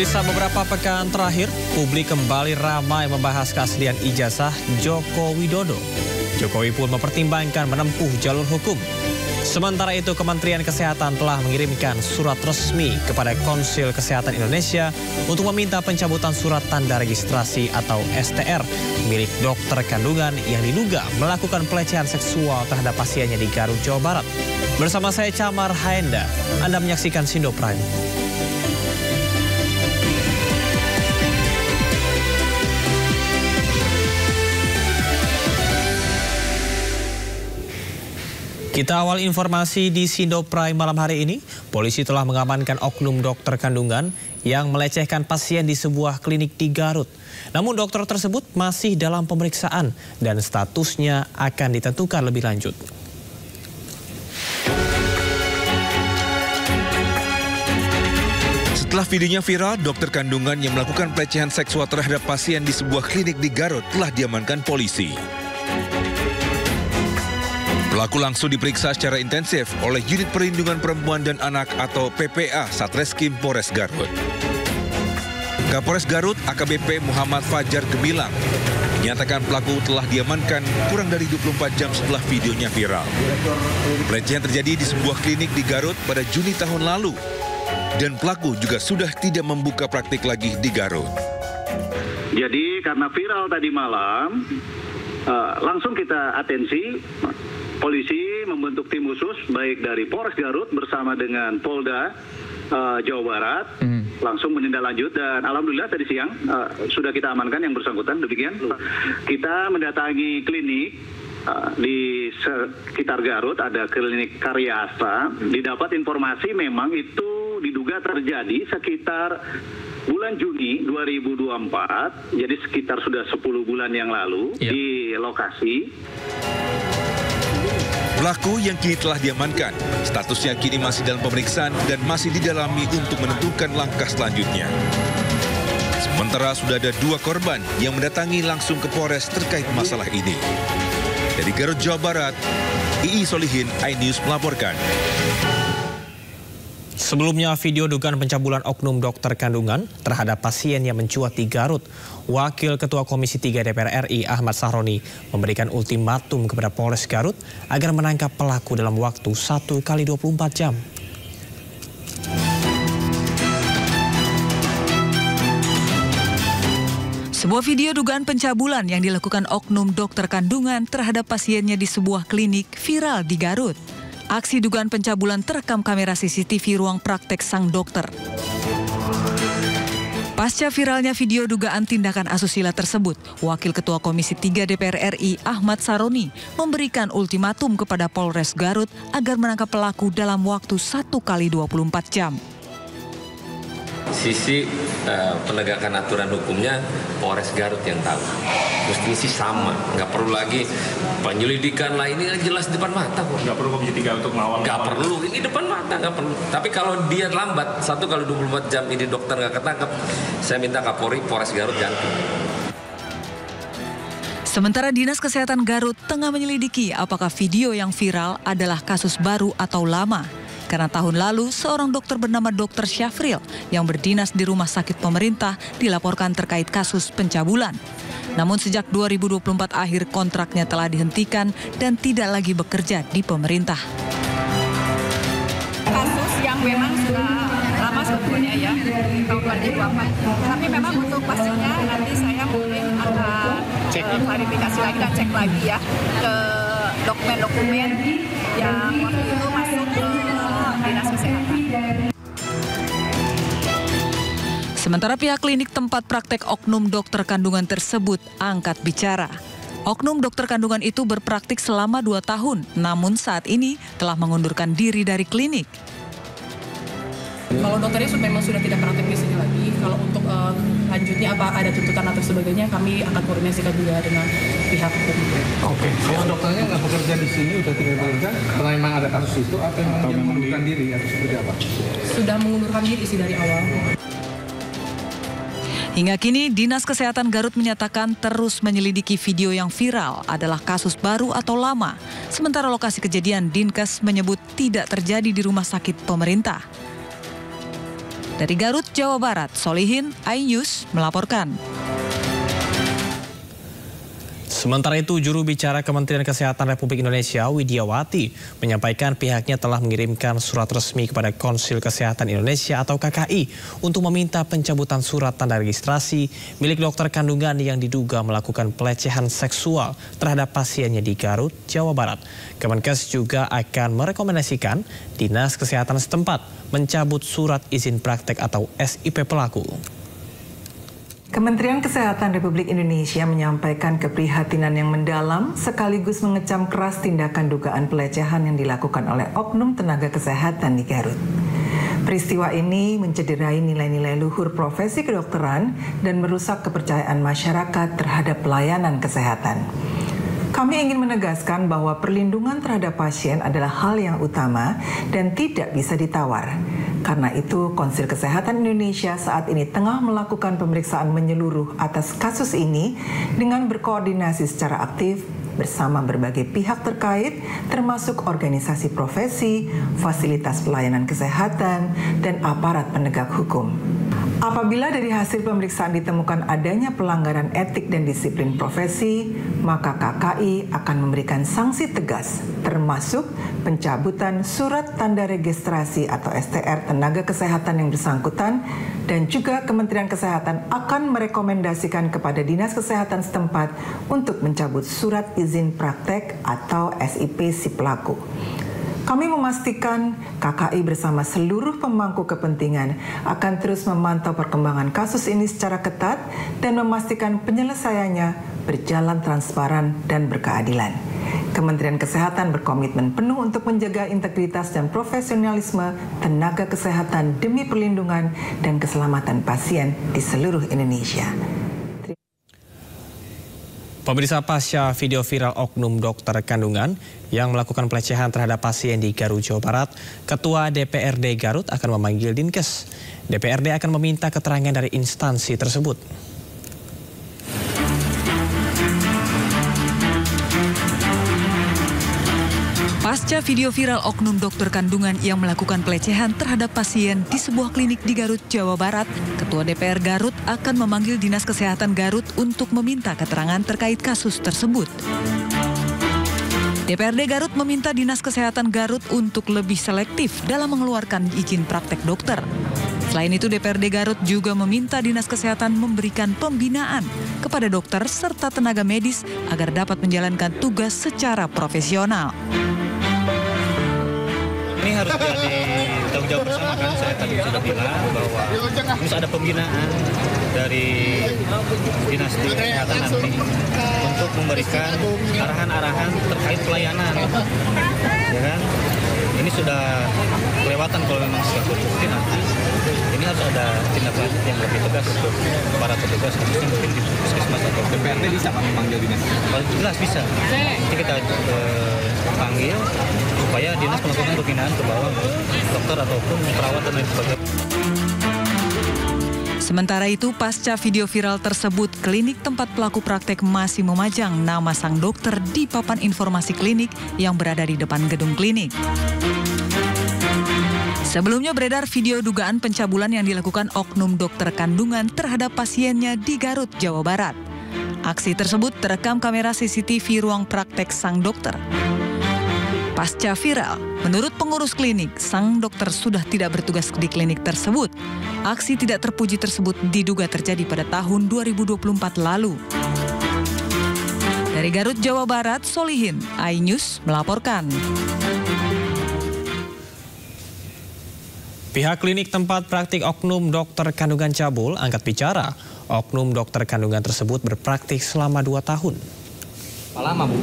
Pemirsa, beberapa pekan terakhir, publik kembali ramai membahas keaslian ijazah Joko Widodo. Jokowi pun mempertimbangkan menempuh jalur hukum. Sementara itu, Kementerian Kesehatan telah mengirimkan surat resmi kepada Konsil Kesehatan Indonesia untuk meminta pencabutan surat tanda registrasi atau STR milik dokter kandungan yang diduga melakukan pelecehan seksual terhadap pasiennya di Garut, Jawa Barat. Bersama saya Camar Haenda, Anda menyaksikan Sindo Prime. Kita awal informasi di Sindo Prime malam hari ini. Polisi telah mengamankan oknum dokter kandungan yang melecehkan pasien di sebuah klinik di Garut. Namun dokter tersebut masih dalam pemeriksaan dan statusnya akan ditentukan lebih lanjut. Setelah videonya viral, dokter kandungan yang melakukan pelecehan seksual terhadap pasien di sebuah klinik di Garut telah diamankan polisi. Pelaku langsung diperiksa secara intensif oleh Unit Perlindungan Perempuan dan Anak atau PPA Satreskrim Polres Garut. Kapolres Garut AKBP Muhammad Fajar Gemilang menyatakan pelaku telah diamankan kurang dari 24 jam setelah videonya viral. Pelecehan terjadi di sebuah klinik di Garut pada Juni tahun lalu dan pelaku juga sudah tidak membuka praktik lagi di Garut. Jadi karena viral tadi malam, langsung kita atensi. Polisi membentuk tim khusus baik dari Polres Garut bersama dengan Polda Jawa Barat langsung menindaklanjut dan alhamdulillah tadi siang sudah kita amankan yang bersangkutan. Demikian kita mendatangi klinik di sekitar Garut, ada klinik Karyasa. Didapat informasi memang itu diduga terjadi sekitar bulan Juni 2024, jadi sekitar sudah 10 bulan yang lalu di lokasi. Pelaku yang kini telah diamankan, statusnya kini masih dalam pemeriksaan dan masih didalami untuk menentukan langkah selanjutnya. Sementara sudah ada 2 korban yang mendatangi langsung ke Polres terkait masalah ini. Dari Garut, Jawa Barat, II Solihin, iNews melaporkan. Sebelumnya, video dugaan pencabulan oknum dokter kandungan terhadap pasien yang mencuat di Garut. Wakil Ketua Komisi 3 DPR RI Ahmad Sahroni memberikan ultimatum kepada Polres Garut agar menangkap pelaku dalam waktu 1 kali 24 jam. Sebuah video dugaan pencabulan yang dilakukan oknum dokter kandungan terhadap pasiennya di sebuah klinik viral di Garut. Aksi dugaan pencabulan terekam kamera CCTV ruang praktek sang dokter. Pasca viralnya video dugaan tindakan asusila tersebut, Wakil Ketua Komisi 3 DPR RI Ahmad Sahroni memberikan ultimatum kepada Polres Garut agar menangkap pelaku dalam waktu 1 kali 24 jam. Sisi penegakan aturan hukumnya Polres Garut yang tahu. Mestinya sih sama, nggak perlu lagi penyelidikan lah, ini jelas depan mata kok. Nggak perlu Komisi 3 untuk mengawal. Nggak perlu, ini depan mata nggak perlu. Tapi kalau dia lambat 1 kali 24 jam ini dokter nggak ketangkep, saya minta Kapolri Polres Garut ganti. Sementara Dinas Kesehatan Garut tengah menyelidiki apakah video yang viral adalah kasus baru atau lama. Karena tahun lalu, seorang dokter bernama Dr. Syafril yang berdinas di rumah sakit pemerintah dilaporkan terkait kasus pencabulan. Namun sejak 2024 akhir kontraknya telah dihentikan dan tidak lagi bekerja di pemerintah. Kasus yang memang sudah lama sebetulnya ya, tahun 2024. Tapi memang untuk pastinya nanti saya mungkin akan klarifikasi lagi dan cek lagi ya ke dokumen-dokumen yang waktu itu masuk ke Dinas Kesehatan. Sementara pihak klinik tempat praktek oknum dokter kandungan tersebut angkat bicara. Oknum dokter kandungan itu berpraktik selama 2 tahun, namun saat ini telah mengundurkan diri dari klinik. Kalau dokternya memang sudah tidak praktek di sini lagi, kalau untuk lanjutnya apa ada tuntutan atau sebagainya, kami akan koordinasikan juga dengan pihak hukum. Oke, kalau dokternya nggak bekerja di sini, udah tidak bekerja, karena memang ada kasus itu, atau memang dia mengundurkan diri atau seperti apa? Sudah mengundurkan diri sih dari awal. Hingga kini, Dinas Kesehatan Garut menyatakan terus menyelidiki video yang viral adalah kasus baru atau lama. Sementara lokasi kejadian, Dinkes menyebut tidak terjadi di rumah sakit pemerintah. Dari Garut, Jawa Barat, Solihin, iNews melaporkan. Sementara itu, juru bicara Kementerian Kesehatan Republik Indonesia, Widiawati, menyampaikan pihaknya telah mengirimkan surat resmi kepada Konsil Kesehatan Indonesia atau KKI untuk meminta pencabutan surat tanda registrasi milik dokter kandungan yang diduga melakukan pelecehan seksual terhadap pasiennya di Garut, Jawa Barat. Kemenkes juga akan merekomendasikan Dinas Kesehatan setempat mencabut surat izin praktek atau SIP pelaku. Kementerian Kesehatan Republik Indonesia menyampaikan keprihatinan yang mendalam sekaligus mengecam keras tindakan dugaan pelecehan yang dilakukan oleh oknum tenaga kesehatan di Garut. Peristiwa ini mencederai nilai-nilai luhur profesi kedokteran dan merusak kepercayaan masyarakat terhadap pelayanan kesehatan. Kami ingin menegaskan bahwa perlindungan terhadap pasien adalah hal yang utama dan tidak bisa ditawar. Karena itu, Konsil Kesehatan Indonesia saat ini tengah melakukan pemeriksaan menyeluruh atas kasus ini dengan berkoordinasi secara aktif bersama berbagai pihak terkait, termasuk organisasi profesi, fasilitas pelayanan kesehatan, dan aparat penegak hukum. Apabila dari hasil pemeriksaan ditemukan adanya pelanggaran etik dan disiplin profesi, maka KKI akan memberikan sanksi tegas, termasuk pencabutan surat tanda registrasi atau STR tenaga kesehatan yang bersangkutan, dan juga Kementerian Kesehatan akan merekomendasikan kepada Dinas Kesehatan setempat untuk mencabut surat izin praktek atau SIP si pelaku. Kami memastikan KKI bersama seluruh pemangku kepentingan akan terus memantau perkembangan kasus ini secara ketat dan memastikan penyelesaiannya berjalan transparan dan berkeadilan. Kementerian Kesehatan berkomitmen penuh untuk menjaga integritas dan profesionalisme tenaga kesehatan demi perlindungan dan keselamatan pasien di seluruh Indonesia. Pemirsa, pasca video viral oknum dokter kandungan yang melakukan pelecehan terhadap pasien di Garut, Jawa Barat, Ketua DPRD Garut akan memanggil Dinkes. DPRD akan meminta keterangan dari instansi tersebut. Pasca video viral oknum dokter kandungan yang melakukan pelecehan terhadap pasien di sebuah klinik di Garut, Jawa Barat, Ketua DPR Garut akan memanggil Dinas Kesehatan Garut untuk meminta keterangan terkait kasus tersebut. DPRD Garut meminta Dinas Kesehatan Garut untuk lebih selektif dalam mengeluarkan izin praktek dokter. Selain itu, DPRD Garut juga meminta Dinas Kesehatan memberikan pembinaan kepada dokter serta tenaga medis agar dapat menjalankan tugas secara profesional. Ini harus jadi tanggung jawab bersama kan, saya tadi sudah bilang bahwa harus ada pembinaan dari Dinas Kesehatan nanti untuk memberikan arahan-arahan terkait pelayanan, ya kan? Ini sudah kelewatan kalau memang sudah terbukti nanti. Ini harus ada tindak lanjut yang lebih tegas untuk para petugas, khususnya mungkin di puskesmas atau DPRD bisa memanggil dinas? Jelas bisa. Nanti kita panggil supaya dinas melakukan pembinaan ke bawah dokter ataupun perawat dan lain sebagainya. Sementara itu, pasca video viral tersebut, klinik tempat pelaku praktek masih memajang nama sang dokter di papan informasi klinik yang berada di depan gedung klinik. Sebelumnya beredar video dugaan pencabulan yang dilakukan oknum dokter kandungan terhadap pasiennya di Garut, Jawa Barat. Aksi tersebut terekam kamera CCTV ruang praktek sang dokter. Pasca viral, menurut pengurus klinik, sang dokter sudah tidak bertugas di klinik tersebut. Aksi tidak terpuji tersebut diduga terjadi pada tahun 2024 lalu. Dari Garut, Jawa Barat, Solihin, iNews melaporkan. Pihak klinik tempat praktik oknum dokter kandungan cabul angkat bicara. Oknum dokter kandungan tersebut berpraktik selama 2 tahun. Berapa lama Bu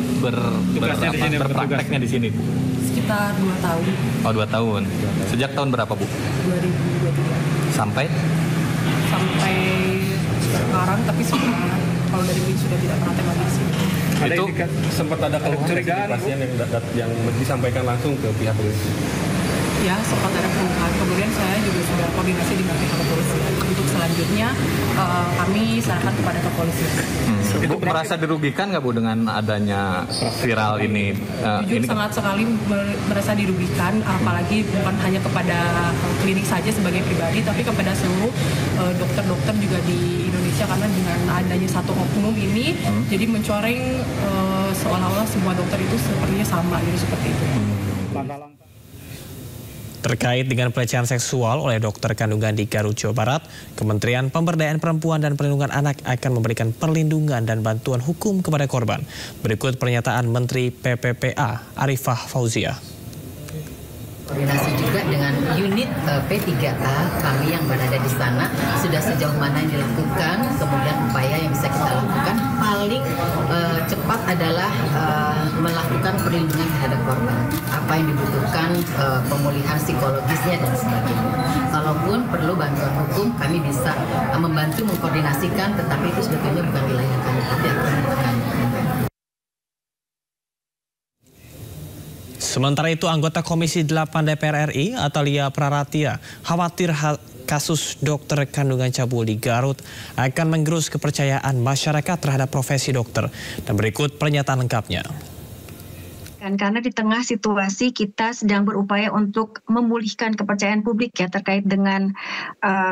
berprakteknya di sini Bu? Sekitar 2 tahun. Oh 2 tahun. Sejak tahun berapa Bu? 2023. Sampai sekarang, tapi kalau dari ini sudah tidak pernah lagi di sini. Itu sempat ada kecurigaan pasien yang disampaikan langsung ke pihak polisi. ya sempat ada keluhan. Kemudian saya juga sudah koordinasi dengan pihak kepolisian. Untuk selanjutnya kami serahkan kepada kepolisian. Bu merasa dirugikan nggak Bu dengan adanya viral ini? Jujur sangat sekali merasa dirugikan, apalagi bukan hanya kepada klinik saja sebagai pribadi, tapi kepada seluruh dokter-dokter juga di Indonesia, karena dengan adanya satu oknum ini jadi mencoreng seolah-olah semua dokter itu sepertinya sama, gitu seperti itu. Terkait dengan pelecehan seksual oleh dokter kandungan di Garut, Jawa Barat, Kementerian Pemberdayaan Perempuan dan Perlindungan Anak akan memberikan perlindungan dan bantuan hukum kepada korban. Berikut pernyataan Menteri PPPA Arifah Fauzia. Koordinasi juga dengan unit P3A kami yang berada di sana, sudah sejauh mana yang dilakukan, kemudian upaya yang bisa kita lakukan. Paling cepat adalah melakukan perlindungan terhadap korban. Apa yang dibutuhkan, pemulihan psikologisnya dan sebagainya. Kalaupun perlu bantuan hukum, kami bisa membantu mengkoordinasikan, tetapi itu sebetulnya bukan wilayah kami, tapi akan kami. Sementara itu, anggota Komisi 8 DPR RI, Atalia Praratia, khawatir kasus dokter kandungan cabul di Garut akan menggerus kepercayaan masyarakat terhadap profesi dokter. Dan berikut pernyataan lengkapnya. Karena di tengah situasi kita sedang berupaya untuk memulihkan kepercayaan publik ya terkait dengan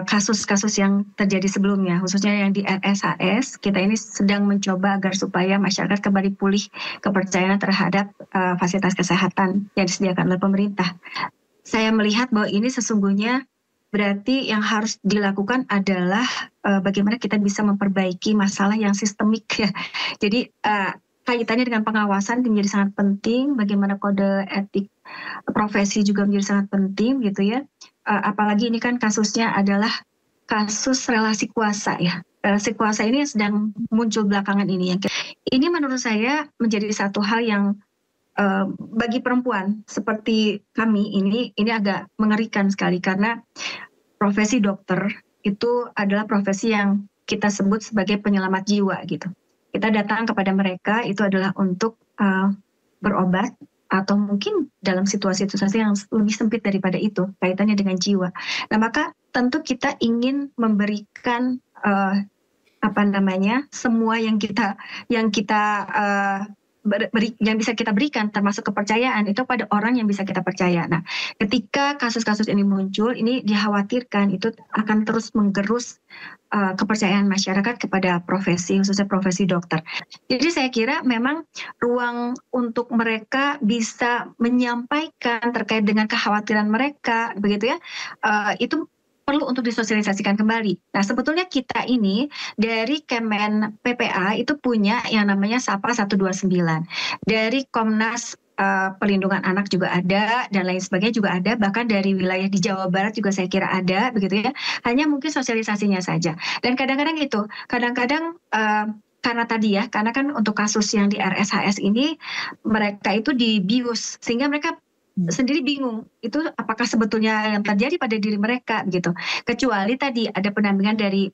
kasus-kasus yang terjadi sebelumnya, khususnya yang di RSHS. Kita ini sedang mencoba agar supaya masyarakat kembali pulih kepercayaan terhadap fasilitas kesehatan yang disediakan oleh pemerintah. Saya melihat bahwa ini sesungguhnya berarti yang harus dilakukan adalah bagaimana kita bisa memperbaiki masalah yang sistemik ya. Jadi kaitannya dengan pengawasan menjadi sangat penting, bagaimana kode etik profesi juga menjadi sangat penting gitu ya. Apalagi ini kan kasusnya adalah kasus relasi kuasa ya. Relasi kuasa ini yang sedang muncul belakangan ini. Ini menurut saya menjadi satu hal yang bagi perempuan seperti kami ini agak mengerikan sekali, karena profesi dokter itu adalah profesi yang kita sebut sebagai penyelamat jiwa gitu. Kita datang kepada mereka itu adalah untuk berobat atau mungkin dalam situasi-situasi yang lebih sempit daripada itu, kaitannya dengan jiwa. Nah, maka tentu kita ingin memberikan semua yang bisa kita berikan, termasuk kepercayaan itu pada orang yang bisa kita percaya. Nah, ketika kasus-kasus ini muncul, ini dikhawatirkan itu akan terus menggerus kepercayaan masyarakat kepada profesi, khususnya profesi dokter. Jadi saya kira memang ruang untuk mereka bisa menyampaikan terkait dengan kekhawatiran mereka, begitu ya, itu perlu untuk disosialisasikan kembali. Nah, sebetulnya kita ini dari Kemen PPA itu punya yang namanya SAPA 129. Dari Komnas Perlindungan Anak juga ada, dan lain sebagainya juga ada, bahkan dari wilayah di Jawa Barat juga saya kira ada, begitu ya. Hanya mungkin sosialisasinya saja. Dan kadang-kadang karena tadi ya, karena kan untuk kasus yang di RSHS ini mereka itu dibius, sehingga mereka sendiri bingung itu apakah sebetulnya yang terjadi pada diri mereka gitu. Kecuali tadi ada pendampingan dari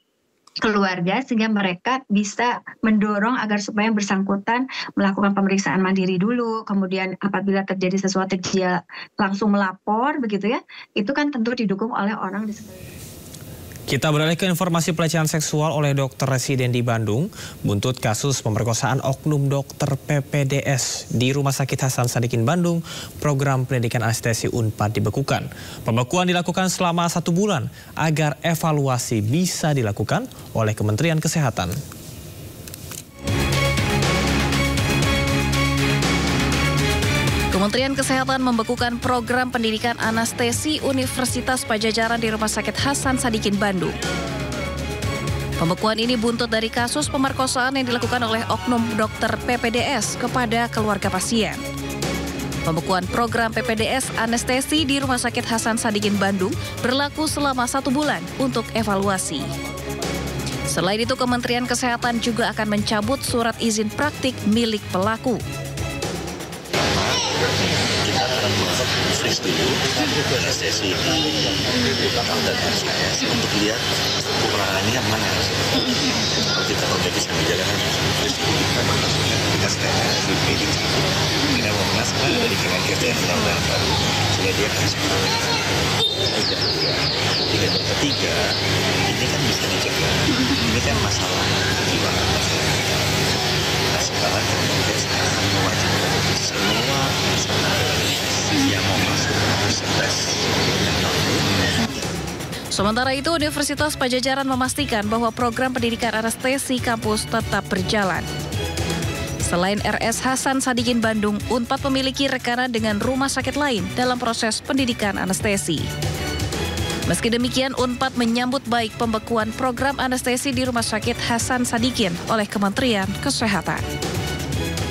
keluarga sehingga mereka bisa mendorong agar supaya yang bersangkutan melakukan pemeriksaan mandiri dulu, kemudian apabila terjadi sesuatu dia langsung melapor begitu ya. Itu kan tentu didukung oleh orang di sekitar. Kita beralih ke informasi pelecehan seksual oleh dokter residen di Bandung. Buntut kasus pemerkosaan oknum dokter PPDS di Rumah Sakit Hasan Sadikin Bandung, program pendidikan anestesi Unpad dibekukan. Pembekuan dilakukan selama 1 bulan agar evaluasi bisa dilakukan oleh Kementerian Kesehatan. Kementerian Kesehatan membekukan program pendidikan anestesi Universitas Pajajaran di Rumah Sakit Hasan Sadikin Bandung. Pembekuan ini buntut dari kasus pemerkosaan yang dilakukan oleh oknum dokter PPDS kepada keluarga pasien. Pembekuan program PPDS anestesi di Rumah Sakit Hasan Sadikin Bandung berlaku selama 1 bulan untuk evaluasi. Selain itu, Kementerian Kesehatan juga akan mencabut surat izin praktik milik pelaku. Kita akan masuk freeze dulu anestesi di belakang dada saya untuk lihat kekurangannya mana. Kalau kita perbaiki sambil jalan freeze dulu kita setelah kita mau masuk dari kanan kiri yang benar-benar baru sehingga dia kasih yang ketiga ini kan bisa dicegah, ini kan masalah kejiwaan. Nah sekarang kemudian akan mewajibkan semua yang mau masuk harus tes. Sementara itu, Universitas Padjadjaran memastikan bahwa program pendidikan anestesi kampus tetap berjalan. Selain RS Hasan Sadikin Bandung, Unpad memiliki rekanan dengan rumah sakit lain dalam proses pendidikan anestesi. Meski demikian, Unpad menyambut baik pembekuan program anestesi di Rumah Sakit Hasan Sadikin oleh Kementerian Kesehatan.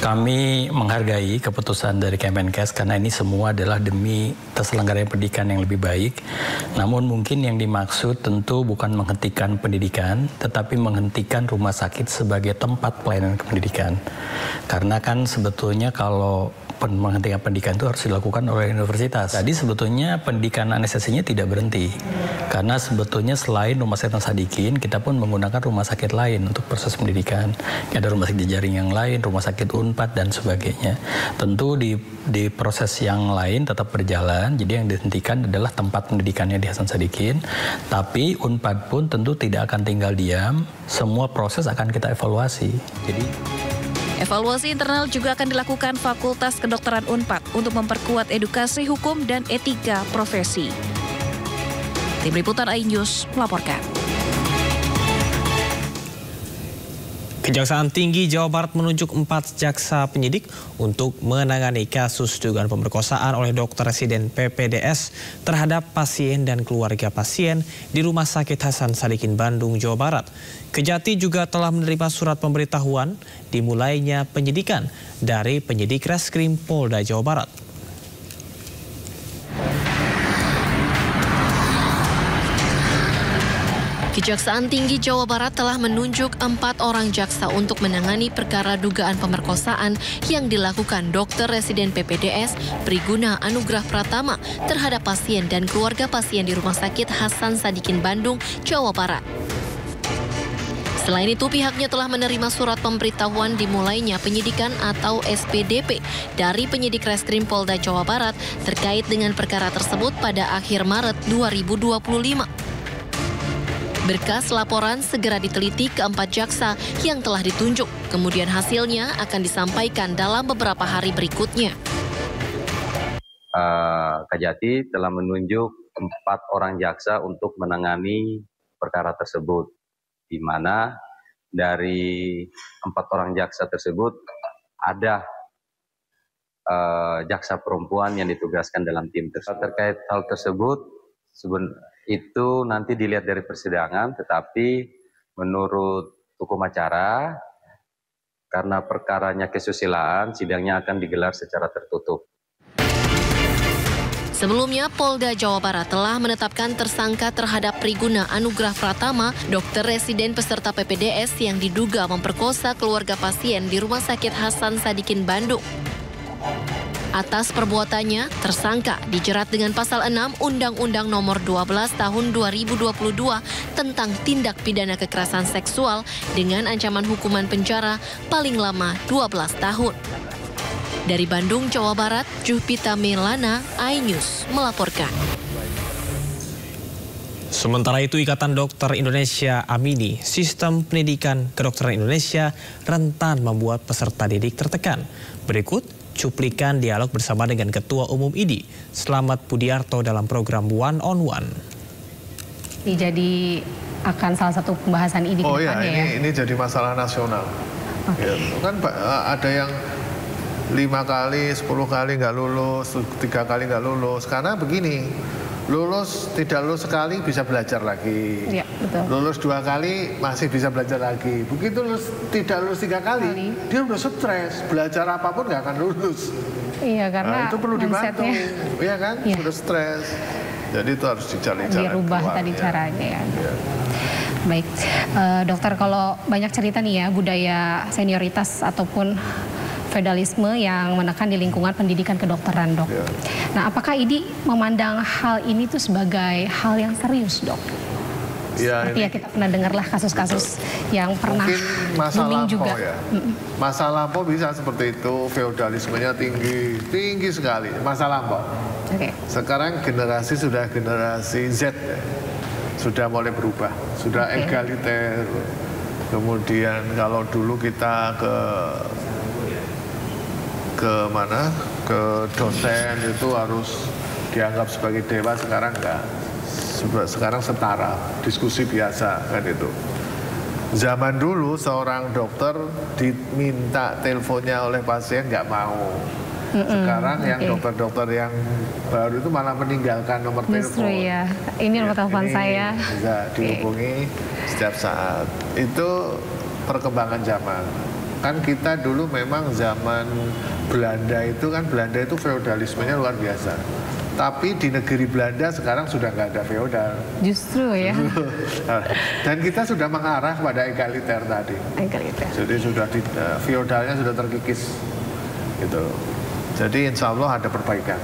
Kami menghargai keputusan dari Kemenkes karena ini semua adalah demi terselenggaranya pendidikan yang lebih baik. Namun mungkin yang dimaksud tentu bukan menghentikan pendidikan, tetapi menghentikan rumah sakit sebagai tempat pelayanan pendidikan. Karena kan sebetulnya kalau menghentikan pendidikan itu harus dilakukan oleh universitas. Jadi sebetulnya pendidikan anestesinya tidak berhenti. Karena sebetulnya selain Rumah Sakit Sadikin, kita pun menggunakan rumah sakit lain untuk proses pendidikan. Ada rumah sakit jejaring yang lain, rumah sakit Unpad dan sebagainya. Tentu di proses yang lain tetap berjalan. Jadi yang dihentikan adalah tempat pendidikannya di Hasan Sadikin. Tapi Unpad pun tentu tidak akan tinggal diam. Semua proses akan kita evaluasi. Evaluasi internal juga akan dilakukan Fakultas Kedokteran Unpad untuk memperkuat edukasi hukum dan etika profesi. Tim Liputan iNews melaporkan. Kejaksaan Tinggi Jawa Barat menunjuk 4 jaksa penyidik untuk menangani kasus dugaan pemerkosaan oleh dokter residen PPDS terhadap pasien dan keluarga pasien di Rumah Sakit Hasan Sadikin Bandung, Jawa Barat. Kejati juga telah menerima surat pemberitahuan dimulainya penyidikan dari penyidik Reskrim Polda Jawa Barat. Kejaksaan Tinggi Jawa Barat telah menunjuk 4 orang jaksa untuk menangani perkara dugaan pemerkosaan yang dilakukan dokter residen PPDS Priguna Anugrah Pratama terhadap pasien dan keluarga pasien di Rumah Sakit Hasan Sadikin Bandung, Jawa Barat. Selain itu, pihaknya telah menerima surat pemberitahuan dimulainya penyidikan atau SPDP dari penyidik Reskrim Polda Jawa Barat terkait dengan perkara tersebut pada akhir Maret 2025. Berkas laporan segera diteliti ke 4 jaksa yang telah ditunjuk. Kemudian hasilnya akan disampaikan dalam beberapa hari berikutnya. Kejati telah menunjuk 4 orang jaksa untuk menangani perkara tersebut, di mana dari 4 orang jaksa tersebut ada jaksa perempuan yang ditugaskan dalam tim tersebut. Terkait hal tersebut, itu nanti dilihat dari persidangan, tetapi menurut hukum acara, karena perkaranya kesusilaan, sidangnya akan digelar secara tertutup. Sebelumnya, Polda Jawa Barat telah menetapkan tersangka terhadap Priguna Anugrah Pratama, dokter residen peserta PPDS yang diduga memperkosa keluarga pasien di Rumah Sakit Hasan Sadikin Bandung. Atas perbuatannya, tersangka dijerat dengan pasal 6 Undang-Undang Nomor 12 Tahun 2022 tentang tindak pidana kekerasan seksual dengan ancaman hukuman penjara paling lama 12 tahun. Dari Bandung, Jawa Barat, Juhpita Melana, iNews melaporkan. Sementara itu, Ikatan Dokter Indonesia Amini, Sistem Pendidikan Kedokteran Indonesia rentan membuat peserta didik tertekan. Berikut cuplikan dialog bersama dengan Ketua Umum IDI, Slamet Budiarto dalam program One on One. Jadi akan salah satu pembahasan IDI ke depannya ya? Ini jadi masalah nasional. Ya, kan ada yang 5 kali, 10 kali nggak lulus, 3 kali nggak lulus. Karena begini, tidak lulus sekali bisa belajar lagi. Ya, betul. Lulus 2 kali masih bisa belajar lagi. Begitu tidak lulus 3 kali, dia udah stres. Belajar apapun nggak akan lulus. Iya, karena itu perlu dibantu. Iya kan? Ya. Udah stres. Jadi itu harus dicari cara dirubah keluar, tadi caranya ya. Ya. Baik, dokter, kalau banyak cerita nih ya budaya senioritas ataupun feodalisme yang menekan di lingkungan pendidikan kedokteran, Dok. Nah, apakah IDI memandang hal ini tuh sebagai hal yang serius, Dok? Ya, seperti ya kita pernah dengarlah kasus-kasus yang pernah booming juga. Ya. Masa lampau bisa seperti itu, feodalismenya tinggi sekali. Masa lampau. Sekarang generasi sudah generasi Z, ya. Sudah mulai berubah, sudah egaliter. Kemudian kalau dulu kita ke mana, ke dosen itu harus dianggap sebagai dewa, sekarang enggak. Sekarang setara, diskusi biasa kan itu. Zaman dulu seorang dokter diminta teleponnya oleh pasien nggak mau. Sekarang yang dokter-dokter yang baru itu malah meninggalkan nomor telepon. Ya, ini nomor telepon saya. Bisa dihubungi setiap saat. Itu perkembangan zaman. Kan kita dulu memang zaman Belanda itu feodalismenya luar biasa. Tapi di negeri Belanda sekarang sudah nggak ada feodal. Justru ya. Dan kita sudah mengarah pada egaliter tadi. Egaliter. Jadi sudah feodalnya sudah terkikis, gitu. Jadi insya Allah ada perbaikan.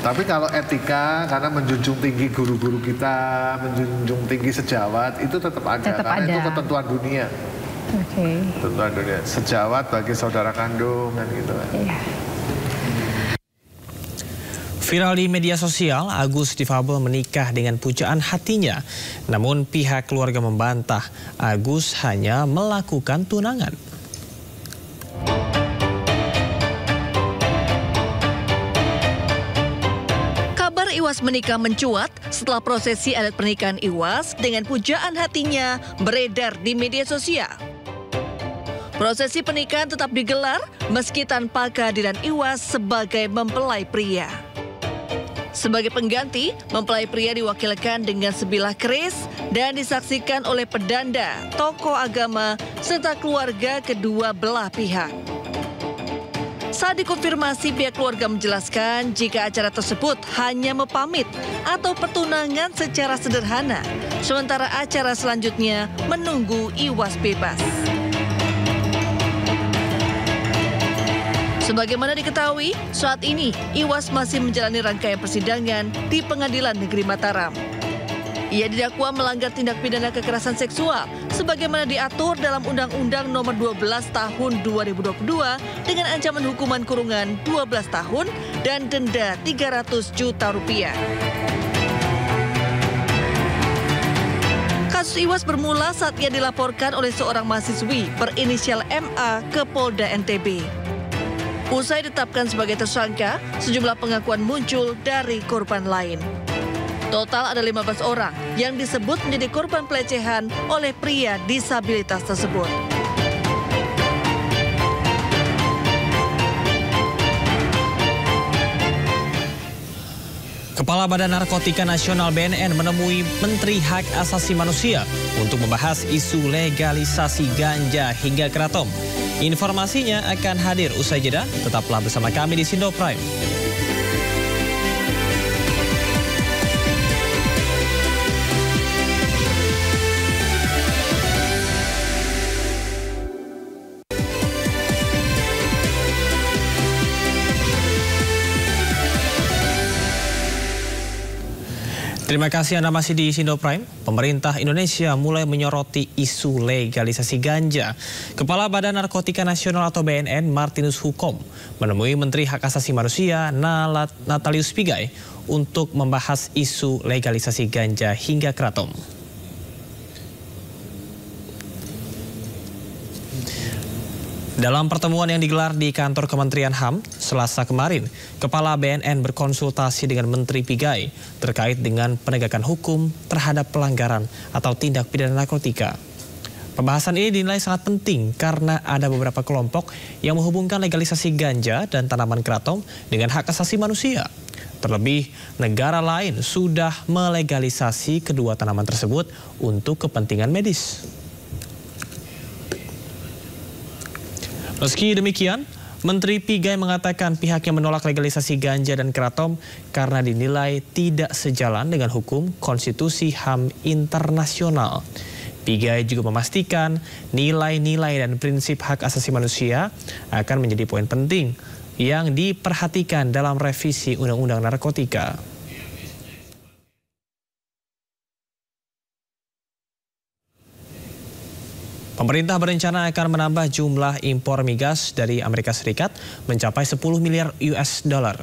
Tapi kalau etika, karena menjunjung tinggi guru-guru kita, menjunjung tinggi sejawat, itu tetap ada. Karena itu ketentuan dunia. Ketentuan dunia. Sejawat bagi saudara kandung kan gitu kan. Viral di media sosial, Agus difabel menikah dengan pujaan hatinya. Namun pihak keluarga membantah Agus hanya melakukan tunangan. Kabar Iwas menikah mencuat setelah prosesi adat pernikahan Iwas dengan pujaan hatinya beredar di media sosial. Prosesi pernikahan tetap digelar meski tanpa kehadiran Iwas sebagai mempelai pria. Sebagai pengganti, mempelai pria diwakilkan dengan sebilah keris dan disaksikan oleh pedanda, tokoh agama, serta keluarga kedua belah pihak. Saat dikonfirmasi, pihak keluarga menjelaskan jika acara tersebut hanya mepamit atau pertunangan secara sederhana, sementara acara selanjutnya menunggu Iwas bebas. Sebagaimana diketahui, saat ini Iwas masih menjalani rangkaian persidangan di Pengadilan Negeri Mataram. Ia didakwa melanggar tindak pidana kekerasan seksual sebagaimana diatur dalam Undang-Undang Nomor 12 Tahun 2022 dengan ancaman hukuman kurungan 12 tahun dan denda 300 juta rupiah. Kasus Iwas bermula saat ia dilaporkan oleh seorang mahasiswi berinisial MA ke Polda NTB. Usai ditetapkan sebagai tersangka, sejumlah pengakuan muncul dari korban lain. Total ada 15 orang yang disebut menjadi korban pelecehan oleh pria disabilitas tersebut. Kepala Badan Narkotika Nasional BNN menemui Menteri Hak Asasi Manusia untuk membahas isu legalisasi ganja hingga kratom. Informasinya akan hadir usai jeda. Tetaplah bersama kami di Sindo Prime. Terima kasih Anda masih di Sindo Prime. Pemerintah Indonesia mulai menyoroti isu legalisasi ganja. Kepala Badan Narkotika Nasional atau BNN, Martinus Hukom, menemui Menteri Hak Asasi Manusia, Natalius Pigai, untuk membahas isu legalisasi ganja hingga kratom. Dalam pertemuan yang digelar di kantor Kementerian HAM Selasa kemarin, Kepala BNN berkonsultasi dengan Menteri Pigai terkait dengan penegakan hukum terhadap pelanggaran atau tindak pidana narkotika. Pembahasan ini dinilai sangat penting karena ada beberapa kelompok yang menghubungkan legalisasi ganja dan tanaman kratom dengan hak asasi manusia. Terlebih, negara lain sudah melegalisasi kedua tanaman tersebut untuk kepentingan medis. Meski demikian, Menteri Pigai mengatakan pihaknya menolak legalisasi ganja dan kratom karena dinilai tidak sejalan dengan hukum konstitusi HAM internasional. PIGAI juga memastikan nilai-nilai dan prinsip hak asasi manusia akan menjadi poin penting yang diperhatikan dalam revisi Undang-Undang Narkotika. Pemerintah berencana akan menambah jumlah impor migas dari Amerika Serikat mencapai 10 miliar US dollar.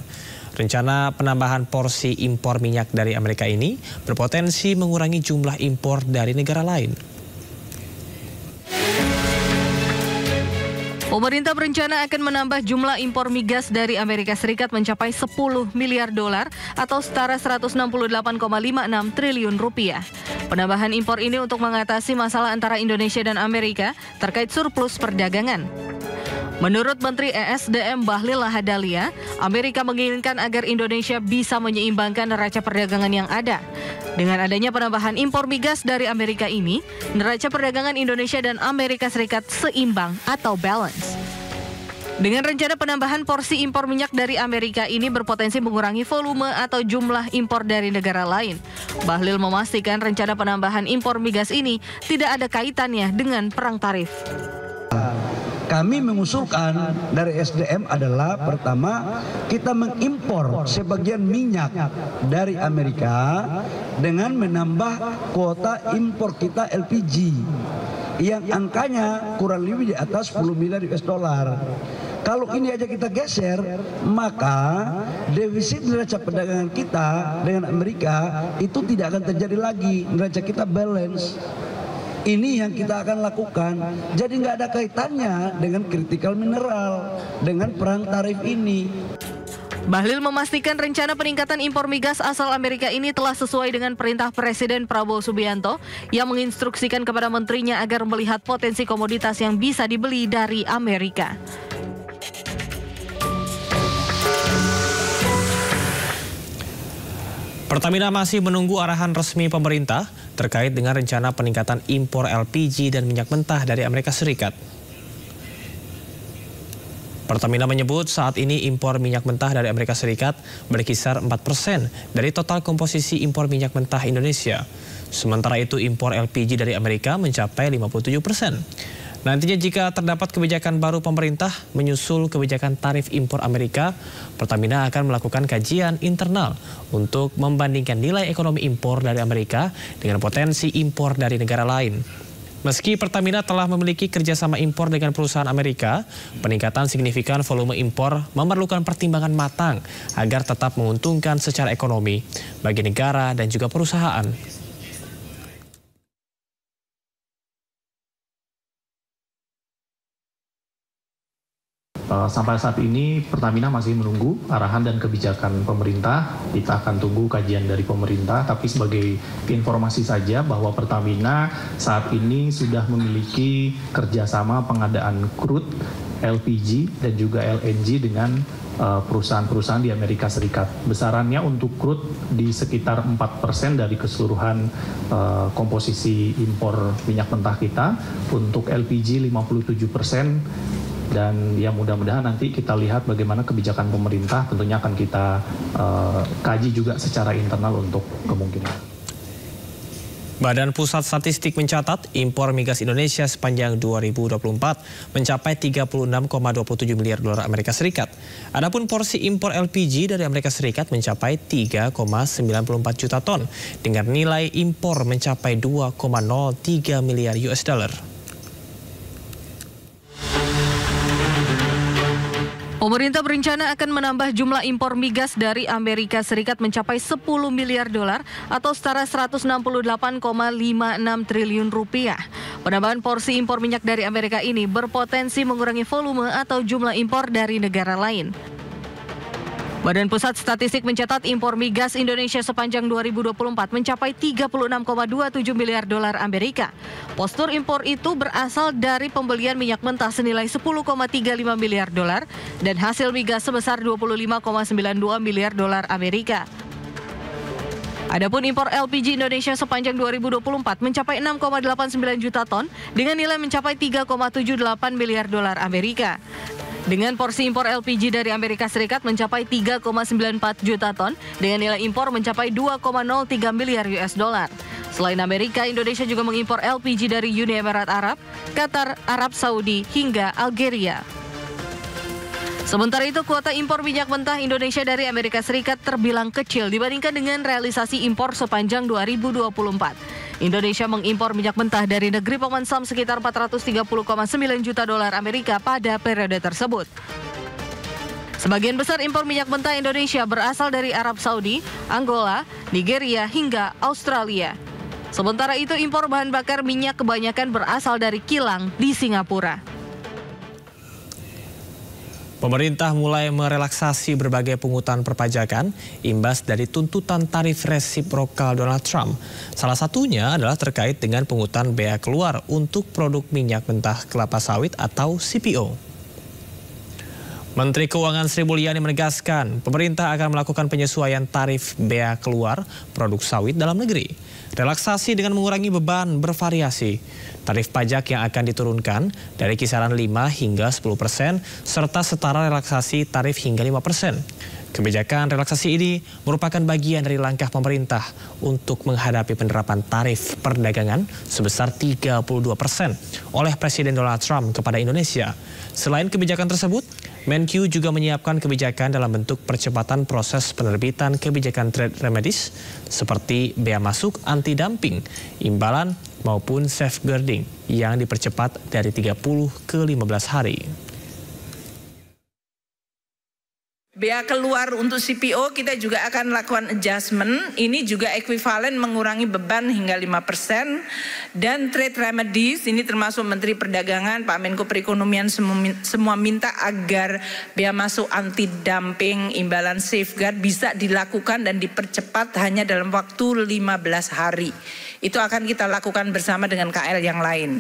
Rencana penambahan porsi impor minyak dari Amerika ini berpotensi mengurangi jumlah impor dari negara lain. Pemerintah berencana akan menambah jumlah impor migas dari Amerika Serikat mencapai 10 miliar dolar atau setara 168,56 triliun rupiah. Penambahan impor ini untuk mengatasi masalah antara Indonesia dan Amerika terkait surplus perdagangan. Menurut Menteri ESDM Bahlil Lahadalia, Amerika menginginkan agar Indonesia bisa menyeimbangkan neraca perdagangan yang ada. Dengan adanya penambahan impor migas dari Amerika ini, neraca perdagangan Indonesia dan Amerika Serikat seimbang atau balance. Dengan rencana penambahan porsi impor minyak dari Amerika ini berpotensi mengurangi volume atau jumlah impor dari negara lain. Bahlil memastikan rencana penambahan impor migas ini tidak ada kaitannya dengan perang tarif. Kami mengusulkan dari SDM adalah pertama kita mengimpor sebagian minyak dari Amerika dengan menambah kuota impor kita LPG yang angkanya kurang lebih di atas 10 miliar US dollar. Kalau ini aja kita geser, maka defisit neraca perdagangan kita dengan Amerika itu tidak akan terjadi lagi. Neraca kita balance. Ini yang kita akan lakukan. Jadi nggak ada kaitannya dengan critical mineral, dengan perang tarif ini. Bahlil memastikan rencana peningkatan impor migas asal Amerika ini telah sesuai dengan perintah Presiden Prabowo Subianto yang menginstruksikan kepada menterinya agar melihat potensi komoditas yang bisa dibeli dari Amerika. Pertamina masih menunggu arahan resmi pemerintah terkait dengan rencana peningkatan impor LPG dan minyak mentah dari Amerika Serikat. Pertamina menyebut saat ini impor minyak mentah dari Amerika Serikat berkisar 4% dari total komposisi impor minyak mentah Indonesia. Sementara itu impor LPG dari Amerika mencapai 57%. Nantinya jika terdapat kebijakan baru pemerintah menyusul kebijakan tarif impor Amerika, Pertamina akan melakukan kajian internal untuk membandingkan nilai ekonomi impor dari Amerika dengan potensi impor dari negara lain. Meski Pertamina telah memiliki kerjasama impor dengan perusahaan Amerika, peningkatan signifikan volume impor memerlukan pertimbangan matang agar tetap menguntungkan secara ekonomi bagi negara dan juga perusahaan. Sampai saat ini Pertamina masih menunggu arahan dan kebijakan pemerintah. Kita akan tunggu kajian dari pemerintah, tapi sebagai informasi saja bahwa Pertamina saat ini sudah memiliki kerjasama pengadaan crude, LPG dan juga LNG dengan perusahaan-perusahaan di Amerika Serikat. Besarannya untuk crude di sekitar 4% dari keseluruhan komposisi impor minyak mentah kita. Untuk LPG 57%. Dan ya mudah-mudahan nanti kita lihat bagaimana kebijakan pemerintah, tentunya akan kita kaji juga secara internal untuk kemungkinan. Badan Pusat Statistik mencatat impor migas Indonesia sepanjang 2024 mencapai 36,27 miliar dolar Amerika Serikat. Adapun porsi impor LPG dari Amerika Serikat mencapai 3,94 juta ton dengan nilai impor mencapai 2,03 miliar US dollar. Pemerintah berencana akan menambah jumlah impor migas dari Amerika Serikat mencapai 10 miliar dolar atau setara 168,56 triliun rupiah. Penambahan porsi impor minyak dari Amerika ini berpotensi mengurangi volume atau jumlah impor dari negara lain. Badan Pusat Statistik mencatat impor migas Indonesia sepanjang 2024 mencapai 36,27 miliar dolar Amerika. Postur impor itu berasal dari pembelian minyak mentah senilai 10,35 miliar dolar dan hasil migas sebesar 25,92 miliar dolar Amerika. Adapun impor LPG Indonesia sepanjang 2024 mencapai 6,89 juta ton dengan nilai mencapai 3,78 miliar dolar Amerika. Dengan porsi impor LPG dari Amerika Serikat mencapai 3,94 juta ton dengan nilai impor mencapai 2,03 miliar US dollar. Selain Amerika, Indonesia juga mengimpor LPG dari Uni Emirat Arab, Qatar, Arab Saudi, hingga Algeria. Sementara itu, kuota impor minyak mentah Indonesia dari Amerika Serikat terbilang kecil dibandingkan dengan realisasi impor sepanjang 2024. Indonesia mengimpor minyak mentah dari negeri Paman Sam sekitar 430,9 juta dolar Amerika pada periode tersebut. Sebagian besar impor minyak mentah Indonesia berasal dari Arab Saudi, Angola, Nigeria, hingga Australia. Sementara itu, impor bahan bakar minyak kebanyakan berasal dari kilang di Singapura. Pemerintah mulai merelaksasi berbagai pungutan perpajakan imbas dari tuntutan tarif resiprokal Donald Trump. Salah satunya adalah terkait dengan pungutan bea keluar untuk produk minyak mentah kelapa sawit atau CPO. Menteri Keuangan Sri Mulyani menegaskan pemerintah akan melakukan penyesuaian tarif bea keluar produk sawit dalam negeri. Relaksasi dengan mengurangi beban bervariasi. Tarif pajak yang akan diturunkan dari kisaran 5 hingga 10% serta setara relaksasi tarif hingga 5%. Kebijakan relaksasi ini merupakan bagian dari langkah pemerintah untuk menghadapi penerapan tarif perdagangan sebesar 32% oleh Presiden Donald Trump kepada Indonesia. Selain kebijakan tersebut, Menkyu juga menyiapkan kebijakan dalam bentuk percepatan proses penerbitan kebijakan trade remedies seperti bea masuk anti-dumping, imbalan maupun safeguarding yang dipercepat dari 30 ke 15 hari. Bea keluar untuk CPO kita juga akan lakukan adjustment. Ini juga ekuivalen mengurangi beban hingga 5%. Dan trade remedies ini termasuk Menteri Perdagangan, Pak Menko Perekonomian semua minta agar bea masuk anti dumping, imbalan safeguard bisa dilakukan dan dipercepat hanya dalam waktu 15 hari. Itu akan kita lakukan bersama dengan KL yang lain.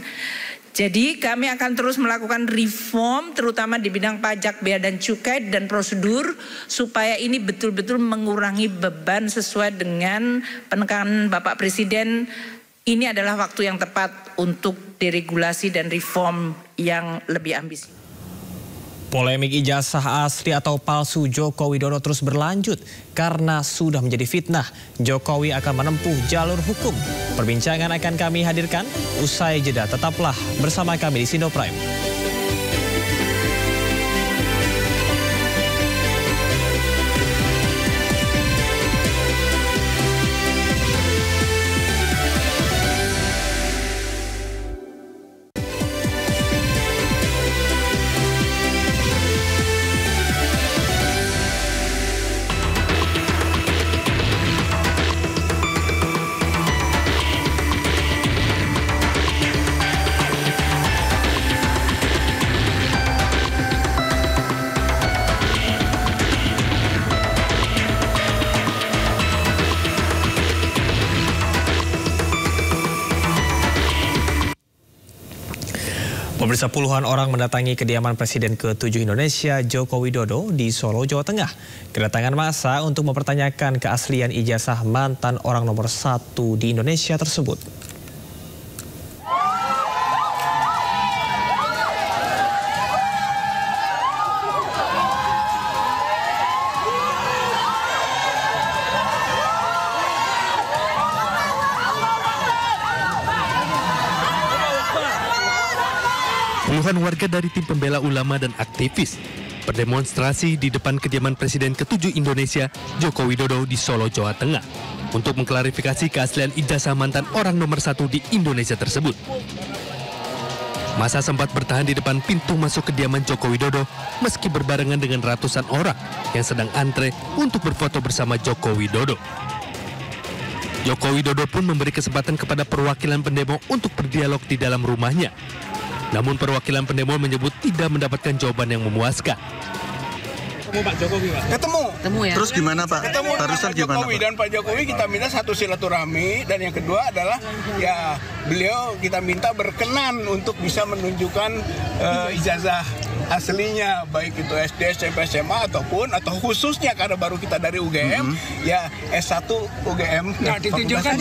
Jadi kami akan terus melakukan reform terutama di bidang pajak, bea dan cukai dan prosedur supaya ini betul-betul mengurangi beban sesuai dengan penekanan Bapak Presiden. Ini adalah waktu yang tepat untuk deregulasi dan reform yang lebih ambisius. Polemik ijazah asli atau palsu Joko Widodo terus berlanjut karena sudah menjadi fitnah. Jokowi akan menempuh jalur hukum. Perbincangan akan kami hadirkan usai jeda. Tetaplah bersama kami di Sindo Prime. Pemirsa, puluhan orang mendatangi kediaman Presiden ke-7 Indonesia Joko Widodo di Solo, Jawa Tengah. Kedatangan massa untuk mempertanyakan keaslian ijazah mantan orang nomor 1 di Indonesia tersebut. Puluhan warga dari tim pembela ulama dan aktivis berdemonstrasi di depan kediaman Presiden ke-7 Indonesia Joko Widodo di Solo, Jawa Tengah untuk mengklarifikasi keaslian ijazah mantan orang nomor 1 di Indonesia tersebut. Massa sempat bertahan di depan pintu masuk kediaman Joko Widodo meski berbarengan dengan ratusan orang yang sedang antre untuk berfoto bersama Joko Widodo. Joko Widodo pun memberi kesempatan kepada perwakilan pendemo untuk berdialog di dalam rumahnya. Namun perwakilan pendemo menyebut tidak mendapatkan jawaban yang memuaskan. Ketemu Pak Jokowi, Pak? Ketemu ya. Terus gimana Pak? Ketemu Barusan Pak Jokowi dan Pak Jokowi kita minta satu silaturahmi, dan yang kedua adalah ya beliau kita minta berkenan untuk bisa menunjukkan ijazah aslinya, baik itu SD, SMP, SMA atau khususnya karena baru kita dari UGM, ya S1 UGM. Nah, ditunjukkan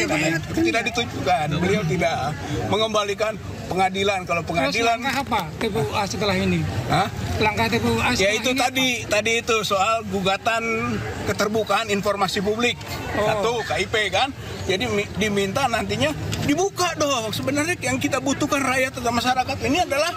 tidak ditunjukkan. Beliau tidak mengembalikan pengadilan. Kalau pengadilan terus langkah apa TPUA setelah ini? Hah? Langkah TPUA ya itu tadi itu soal gugatan keterbukaan informasi publik. Satu KIP kan. Jadi diminta nantinya dibuka dong. Sebenarnya yang kita butuhkan rakyat atau masyarakat ini adalah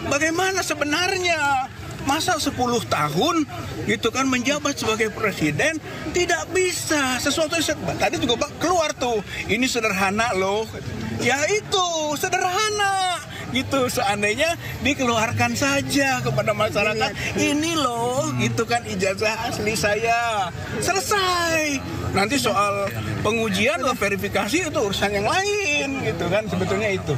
bagaimana sebenarnya. Masa 10 tahun gitu kan menjabat sebagai presiden tidak bisa sesuatu tadi juga Pak keluar tuh ini sederhana loh ya itu sederhana gitu seandainya dikeluarkan saja kepada masyarakat ini loh gitu kan ijazah asli saya selesai nanti soal pengujian atau verifikasi itu urusan yang lain gitu kan sebetulnya itu.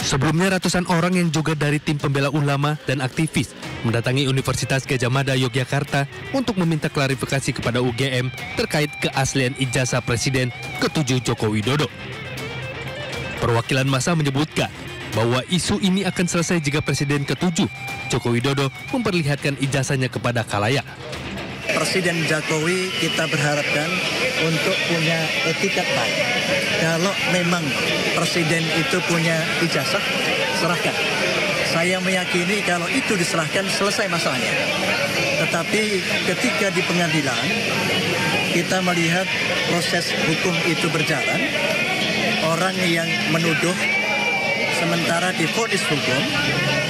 Sebelumnya ratusan orang yang juga dari tim pembela ulama dan aktivis mendatangi Universitas Gadjah Mada Yogyakarta untuk meminta klarifikasi kepada UGM terkait keaslian ijazah Presiden ke-7 Joko Widodo. Perwakilan massa menyebutkan bahwa isu ini akan selesai jika Presiden ke-7 Joko Widodo memperlihatkan ijazahnya kepada khalayak. Presiden Jokowi kita berharapkan untuk punya etikat baik. Kalau memang Presiden itu punya ijazah, serahkan. Saya meyakini kalau itu diserahkan selesai masalahnya. Tetapi ketika di pengadilan kita melihat proses hukum itu berjalan, orang yang menuduh sementara divonis hukum,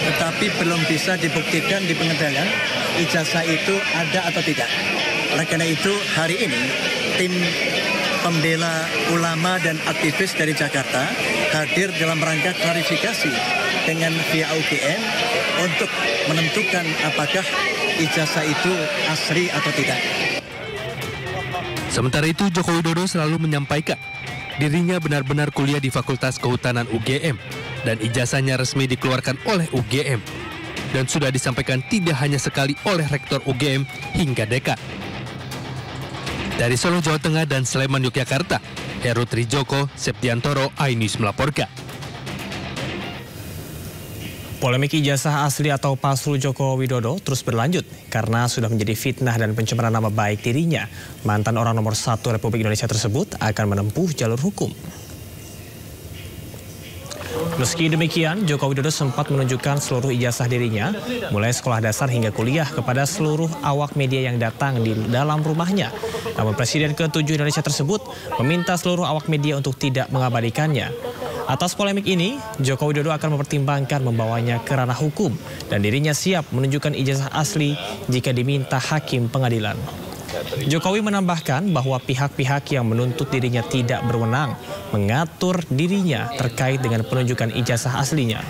tetapi belum bisa dibuktikan di pengadilan ijazah itu ada atau tidak. Oleh karena itu hari ini tim pembela ulama dan aktivis dari Jakarta hadir dalam rangka klarifikasi dengan pihak UGM untuk menentukan apakah ijazah itu asli atau tidak. Sementara itu Joko Widodo selalu menyampaikan dirinya benar-benar kuliah di Fakultas Kehutanan UGM dan ijazahnya resmi dikeluarkan oleh UGM dan sudah disampaikan tidak hanya sekali oleh Rektor UGM hingga dekan. Dari Solo, Jawa Tengah dan Sleman, Yogyakarta, Heru Trijoko, Septiantoro, iNews melaporkan. Polemik ijazah asli atau palsu Joko Widodo terus berlanjut karena sudah menjadi fitnah dan pencemaran nama baik dirinya. Mantan orang nomor 1 Republik Indonesia tersebut akan menempuh jalur hukum. Meski demikian, Joko Widodo sempat menunjukkan seluruh ijazah dirinya, mulai sekolah dasar hingga kuliah kepada seluruh awak media yang datang di dalam rumahnya. Namun Presiden ke-7 Indonesia tersebut meminta seluruh awak media untuk tidak mengabadikannya. Atas polemik ini, Joko Widodo akan mempertimbangkan membawanya ke ranah hukum dan dirinya siap menunjukkan ijazah asli jika diminta hakim pengadilan. Jokowi menambahkan bahwa pihak-pihak yang menuntut dirinya tidak berwenang mengatur dirinya terkait dengan penunjukan ijazah aslinya.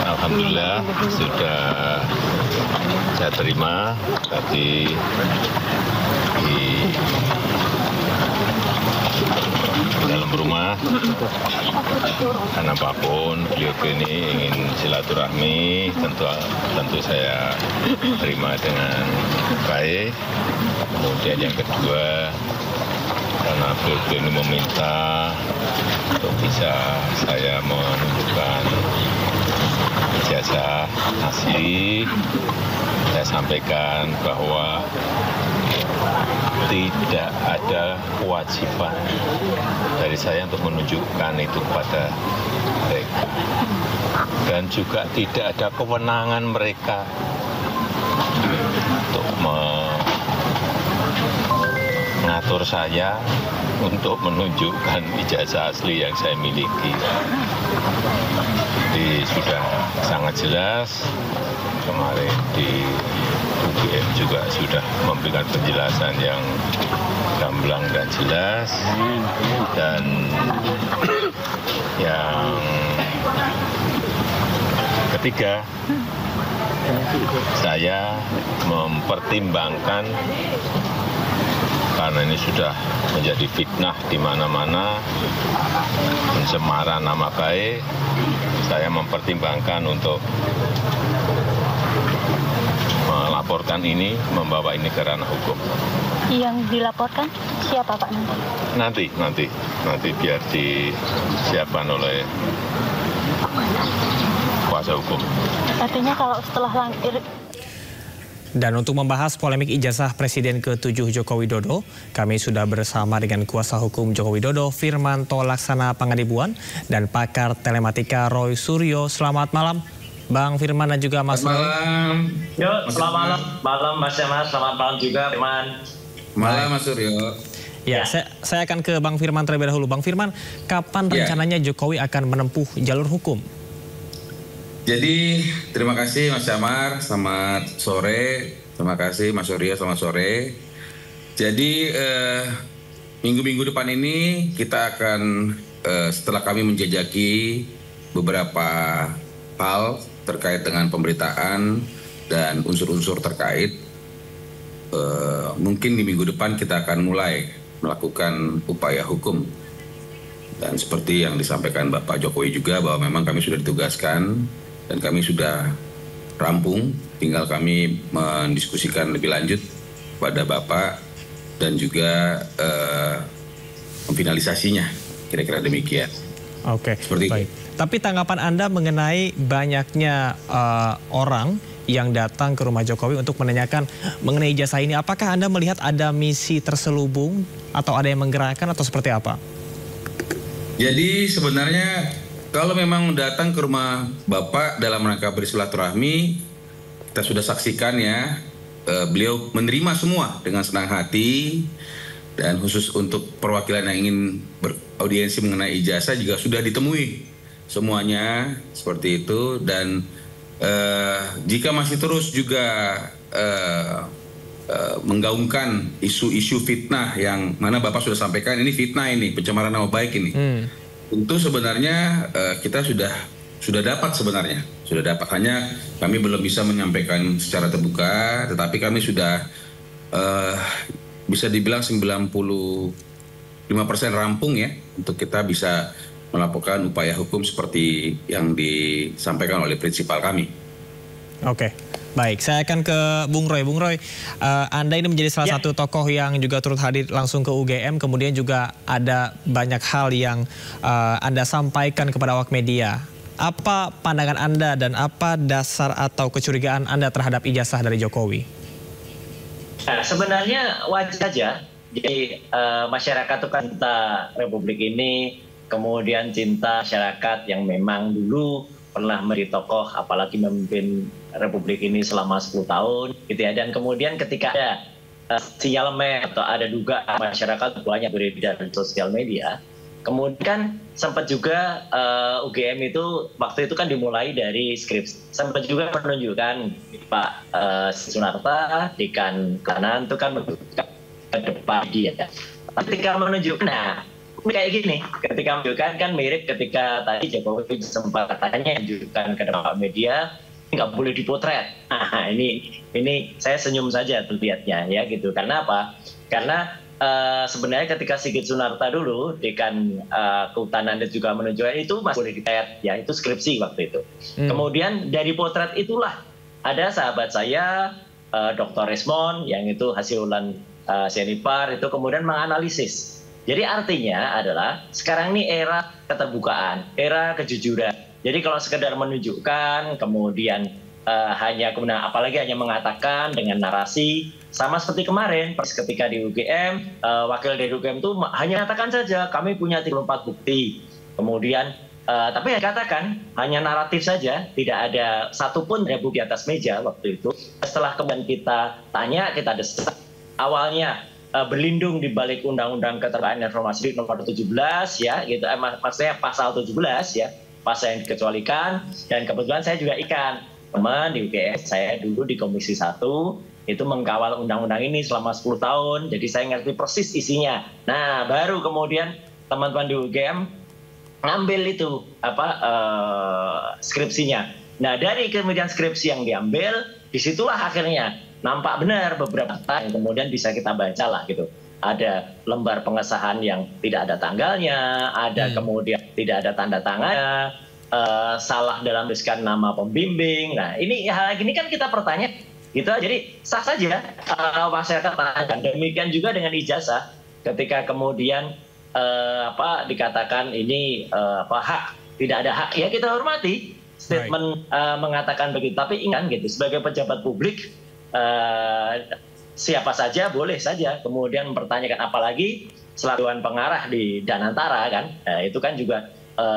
Alhamdulillah sudah saya terima tadi di dalam rumah, karena apapun beliau ini ingin silaturahmi, tentu saya terima dengan baik. Kemudian yang kedua, karena beliau ini meminta untuk bisa saya menunjukkan ijazah asli, saya sampaikan bahwa tidak ada kewajiban dari saya untuk menunjukkan itu kepada mereka. Dan juga tidak ada kewenangan mereka untuk mengatur saya untuk menunjukkan ijazah asli yang saya miliki. Jadi sudah sangat jelas, kemarin di UGM juga sudah memberikan penjelasan yang gamblang dan jelas, dan yang ketiga, saya mempertimbangkan karena ini sudah menjadi fitnah di mana-mana, pencemaran nama baik, saya mempertimbangkan untuk melaporkan ini, membawa ini ke ranah hukum. Yang dilaporkan siapa Pak nanti? Nanti biar disiapkan oleh kuasa hukum. Artinya kalau setelah Dan untuk membahas polemik ijazah Presiden ke-7 Joko Widodo, kami sudah bersama dengan kuasa hukum Joko Widodo, Firmanto Laksana Pangadibuan, dan pakar telematika Roy Suryo. Selamat malam, Bang Firman dan juga Mas Roy. Selamat malam. Yuk, selamat malam Mas Yamas, selamat malam juga Firman. Malam Mas Suryo. Ya, saya akan ke Bang Firman terlebih dahulu. Bang Firman, kapan rencananya Jokowi akan menempuh jalur hukum? Jadi terima kasih Mas Syamar, selamat sore. Terima kasih Mas Suryo, selamat sore. Jadi minggu-minggu depan ini kita akan setelah kami menjajaki beberapa hal terkait dengan pemberitaan dan unsur-unsur terkait, mungkin di minggu depan kita akan mulai melakukan upaya hukum. Dan seperti yang disampaikan Bapak Jokowi juga bahwa memang kami sudah ditugaskan dan kami sudah rampung, tinggal kami mendiskusikan lebih lanjut pada Bapak dan juga memfinalisasinya, kira-kira demikian. Oke, baik. Tapi tanggapan Anda mengenai banyaknya orang yang datang ke rumah Jokowi untuk menanyakan mengenai ijazah ini, apakah Anda melihat ada misi terselubung atau ada yang menggerakkan atau seperti apa? Jadi sebenarnya kalau memang datang ke rumah Bapak dalam rangka bersilaturahmi, kita sudah saksikan ya, beliau menerima semua dengan senang hati, dan khusus untuk perwakilan yang ingin beraudiensi mengenai ijazah juga sudah ditemui semuanya seperti itu. Dan jika masih terus juga menggaungkan isu-isu fitnah yang mana Bapak sudah sampaikan, ini fitnah, ini pencemaran nama baik ini. Tentu sebenarnya kita sudah dapat sebenarnya, hanya kami belum bisa menyampaikan secara terbuka, tetapi kami sudah bisa dibilang 95% rampung ya, untuk kita bisa melakukan upaya hukum seperti yang disampaikan oleh prinsipal kami. Oke, baik. Saya akan ke Bung Roy. Bung Roy, Anda ini menjadi salah satu tokoh yang juga turut hadir langsung ke UGM, kemudian juga ada banyak hal yang Anda sampaikan kepada awak media. Apa pandangan Anda dan apa dasar atau kecurigaan Anda terhadap ijazah dari Jokowi? Nah, sebenarnya wajar saja. Jadi masyarakat itu kan cinta Republik ini, kemudian cinta masyarakat yang memang dulu pernah menjadi tokoh, apalagi memimpin Republik ini selama 10 tahun gitu ya. Dan kemudian ketika ada sinyalemen atau ada dugaan masyarakat banyak beredar di sosial media, kemudian kan sempat juga UGM itu waktu itu kan dimulai dari skripsi, sempat juga menunjukkan Pak Sunarta, Dekan Kanan itu kan menunjukkan ke depan dia. Ketika menunjukkan, nah kayak gini, ketika menunjukkan kan mirip ketika tadi Jokowi sempat katanya menunjukkan ke depan media, nggak boleh dipotret. Nah ini saya senyum saja tuh lihatnya ya gitu. Karena apa? Karena sebenarnya ketika Sigit Sunarta dulu Dekan Kehutanan dan juga menunjukkan itu masih boleh dipotret ya, itu skripsi waktu itu. Kemudian dari potret itulah ada sahabat saya Dr. Resmond yang itu hasil ulan Sianipar itu kemudian menganalisis. Jadi artinya adalah sekarang ini era keterbukaan, era kejujuran. Jadi kalau sekedar menunjukkan kemudian hanya kemudian apalagi hanya mengatakan dengan narasi sama seperti kemarin ketika di UGM, wakil dari UGM itu hanya katakan saja kami punya 34 bukti. Kemudian tapi yang katakan hanya naratif saja, tidak ada satupun bukti atas meja waktu itu. Setelah kemudian kita tanya, kita desak, awalnya berlindung di balik Undang-Undang Keterbukaan Informasi nomor 17 ya, gitu. Maksudnya pasal 17 ya, pasal yang dikecualikan. Dan kebetulan saya juga teman di UGM, saya dulu di Komisi 1 itu mengkawal undang-undang ini selama 10 tahun, jadi saya ngerti persis isinya. Nah, baru kemudian teman-teman di UGM ngambil itu skripsinya. Nah, dari kemudian skripsi yang diambil, disitulah akhirnya nampak benar beberapa yang kemudian bisa kita baca lah gitu. Ada lembar pengesahan yang tidak ada tanggalnya, ada kemudian tidak ada tanda tangannya, salah dalam tuliskan nama pembimbing. Nah ini hal ini kan kita pertanyaan gitu. Jadi sah saja masyarakat tanyakan. Demikian juga dengan ijazah, ketika kemudian dikatakan ini hak, tidak ada hak, ya kita hormati statement mengatakan begitu. Tapi ingat gitu, sebagai pejabat publik siapa saja boleh saja kemudian mempertanyakan, apalagi selaluan pengarah di Danantara kan, itu kan juga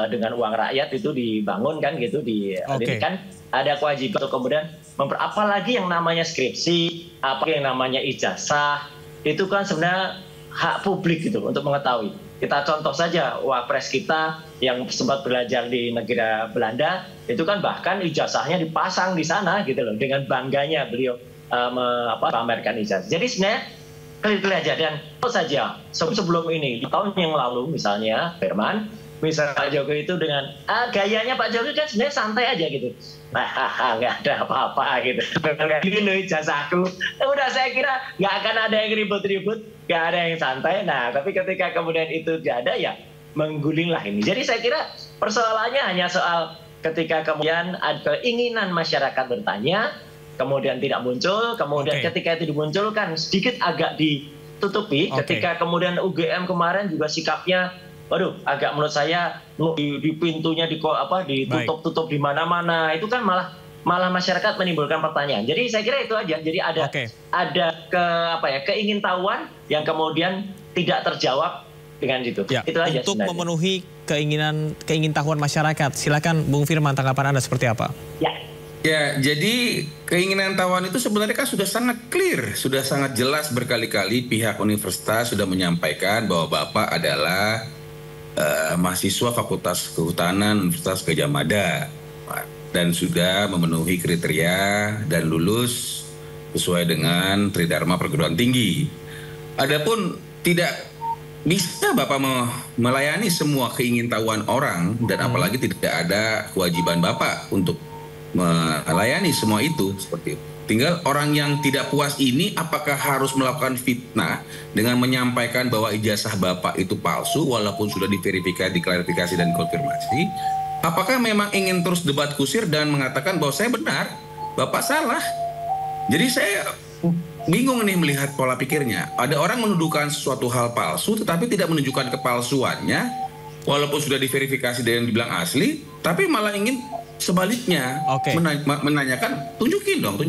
dengan uang rakyat itu dibangun kan gitu, ini kan ada kewajiban untuk kemudian apalagi yang namanya skripsi, apa yang namanya ijazah, itu kan sebenarnya hak publik gitu untuk mengetahui. Kita contoh saja Wapres kita yang sempat belajar di negara Belanda, itu kan bahkan ijazahnya dipasang di sana gitu loh, dengan bangganya beliau pamerkan ijazah. Jadi sebenarnya clear aja, dan saja sebelum ini di tahun yang lalu misalnya Firman, misalnya Pak Jokowi itu dengan gayanya Pak Jokowi kan sebenarnya santai aja gitu, nggak ada apa-apa gitu, ini ijazahku, udah saya kira nggak akan ada yang ribut-ribut, nggak ada yang santai. Nah tapi ketika kemudian itu tidak ada, ya menggulinglah ini. Jadi saya kira persoalannya hanya soal ketika kemudian ada keinginan masyarakat bertanya, kemudian tidak muncul, kemudian ketika itu dimunculkan sedikit agak ditutupi, ketika kemudian UGM kemarin juga sikapnya, waduh, agak menurut saya di pintunya ditutup-tutup di mana-mana, itu kan malah masyarakat menimbulkan pertanyaan. Jadi saya kira itu aja. Jadi ada keingintahuan yang kemudian tidak terjawab dengan itu. Ya, itu aja untuk sebenarnya. memenuhi keingintahuan masyarakat. Silakan Bung Firman, tanggapan Anda seperti apa? Ya, jadi keinginan tahuan itu sebenarnya kan sudah sangat clear, sudah sangat jelas berkali-kali pihak universitas sudah menyampaikan bahwa Bapak adalah mahasiswa Fakultas Kehutanan Universitas Gadjah Mada dan sudah memenuhi kriteria dan lulus sesuai dengan Tridharma Perguruan Tinggi. Adapun tidak bisa Bapak melayani semua keingintahuan orang, dan apalagi tidak ada kewajiban Bapak untuk melayani semua itu, seperti itu. Tinggal orang yang tidak puas ini apakah harus melakukan fitnah dengan menyampaikan bahwa ijazah Bapak itu palsu walaupun sudah diverifikasi, diklarifikasi dan konfirmasi. Apakah memang ingin terus debat kusir dan mengatakan bahwa saya benar, Bapak salah. Jadi saya bingung nih melihat pola pikirnya. Ada orang menuduhkan sesuatu hal palsu tetapi tidak menunjukkan kepalsuannya walaupun sudah diverifikasi dan dibilang asli, tapi malah ingin sebaliknya menanyakan, tunjukin dong.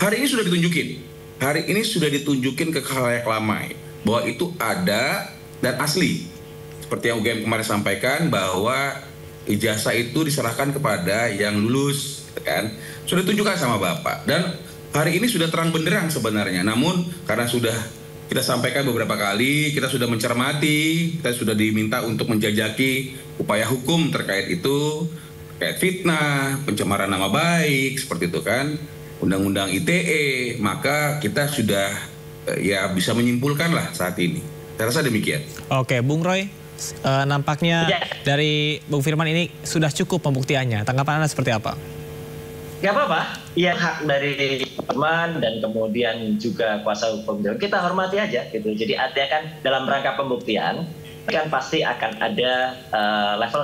Hari ini sudah ditunjukin. Hari ini sudah ditunjukin ke khalayak ramai bahwa itu ada dan asli. Seperti yang UGM kemarin sampaikan bahwa ijazah itu diserahkan kepada yang lulus, kan? Sudah ditunjukkan sama Bapak. Dan hari ini sudah terang benderang sebenarnya. Namun karena sudah kita sampaikan beberapa kali, kita sudah mencermati, kita sudah diminta untuk menjajaki upaya hukum terkait itu, kayak fitnah, pencemaran nama baik, seperti itu kan, Undang-Undang ITE, maka kita sudah bisa menyimpulkan lah saat ini. Saya rasa demikian. Oke, Bung Roy, nampaknya dari Bung Firman ini sudah cukup pembuktiannya. Tanggapan Anda seperti apa? Gak apa-apa, ya hak dari teman dan kemudian juga kuasa hukum, kita hormati aja gitu. Jadi artinya kan dalam rangka pembuktian kan pasti akan ada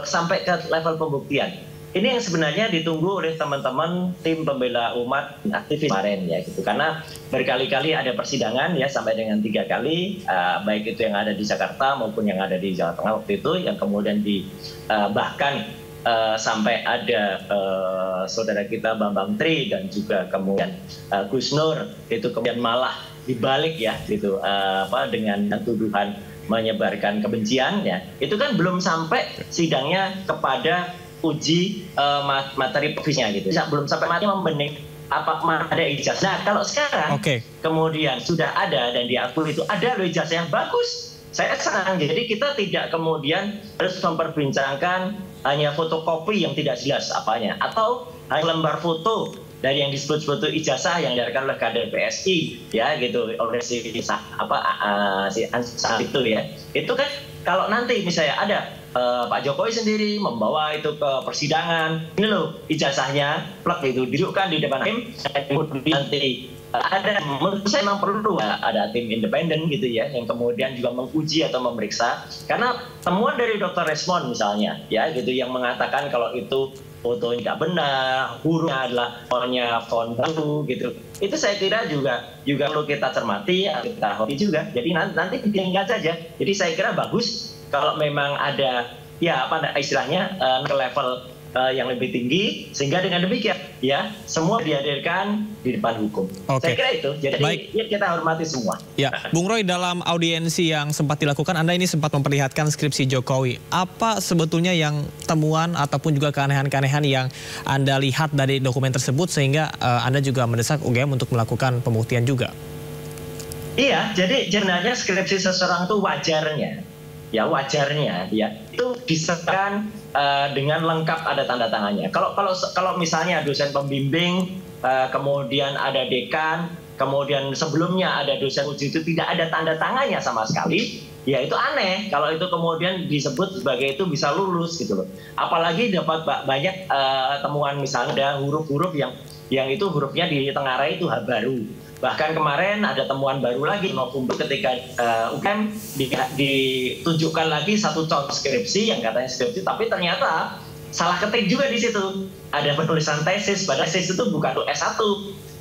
sampai ke level pembuktian. Ini yang sebenarnya ditunggu oleh teman-teman tim pembela umat aktivis kemarin ya gitu, karena berkali-kali ada persidangan ya sampai dengan 3 kali, baik itu yang ada di Jakarta maupun yang ada di Jawa Tengah waktu itu, yang kemudian bahkan sampai ada saudara kita Bambang Tri dan juga kemudian Gus Nur itu kemudian malah dibalik ya gitu, dengan tuduhan menyebarkan kebencian ya, itu kan belum sampai sidangnya kepada uji materi profesinya gitu, belum sampai mati membening apakah ada ijazah. Nah kalau sekarang kemudian sudah ada dan diakui itu ada loh ijazah yang bagus, saya senang. Jadi kita tidak kemudian harus memperbincangkan hanya fotokopi yang tidak jelas apanya, atau hanya lembar foto dari yang disebut foto ijazah yang diadakan oleh kader PSI ya gitu, oleh si Ansar itu ya. Itu kan kalau nanti misalnya ada Pak Jokowi sendiri membawa itu ke persidangan, ini loh ijazahnya, plak itu didudukkan di depan hakim, nanti ada, menurut saya memang perlu ada tim independen gitu ya, yang kemudian juga menguji atau memeriksa, karena temuan dari Dr. Resmond misalnya ya gitu, yang mengatakan kalau itu fotonya tidak benar, hurufnya adalah font baru gitu, itu saya kira juga perlu kita cermati, kita hobi juga. Jadi nanti ditinggal saja. Jadi saya kira bagus kalau memang ada ya istilahnya ke level yang lebih tinggi, sehingga dengan demikian ya semua dihadirkan di depan hukum. Saya kira itu. Jadi ya kita hormati semua. Ya, Bung Roy, dalam audiensi yang sempat dilakukan, Anda ini sempat memperlihatkan skripsi Jokowi. Apa sebetulnya yang temuan ataupun juga keanehan-keanehan yang Anda lihat dari dokumen tersebut sehingga Anda juga mendesak UGM untuk melakukan pembuktian juga? Iya, jadi sebenarnya skripsi seseorang itu wajarnya ya itu disertakan dengan lengkap ada tanda tangannya. Kalau misalnya dosen pembimbing, kemudian ada dekan, kemudian sebelumnya ada dosen uji itu tidak ada tanda tangannya sama sekali, ya itu aneh kalau itu kemudian disebut sebagai itu bisa lulus gitu loh. Apalagi dapat banyak temuan misalnya ada huruf-huruf yang itu hurufnya ditengarai itu baru. Bahkan kemarin ada temuan baru lagi November ketika UGM ditunjukkan lagi satu contoh skripsi yang katanya skripsi, tapi ternyata salah ketik juga di situ. Ada penulisan tesis, padahal tesis itu bukan untuk S1,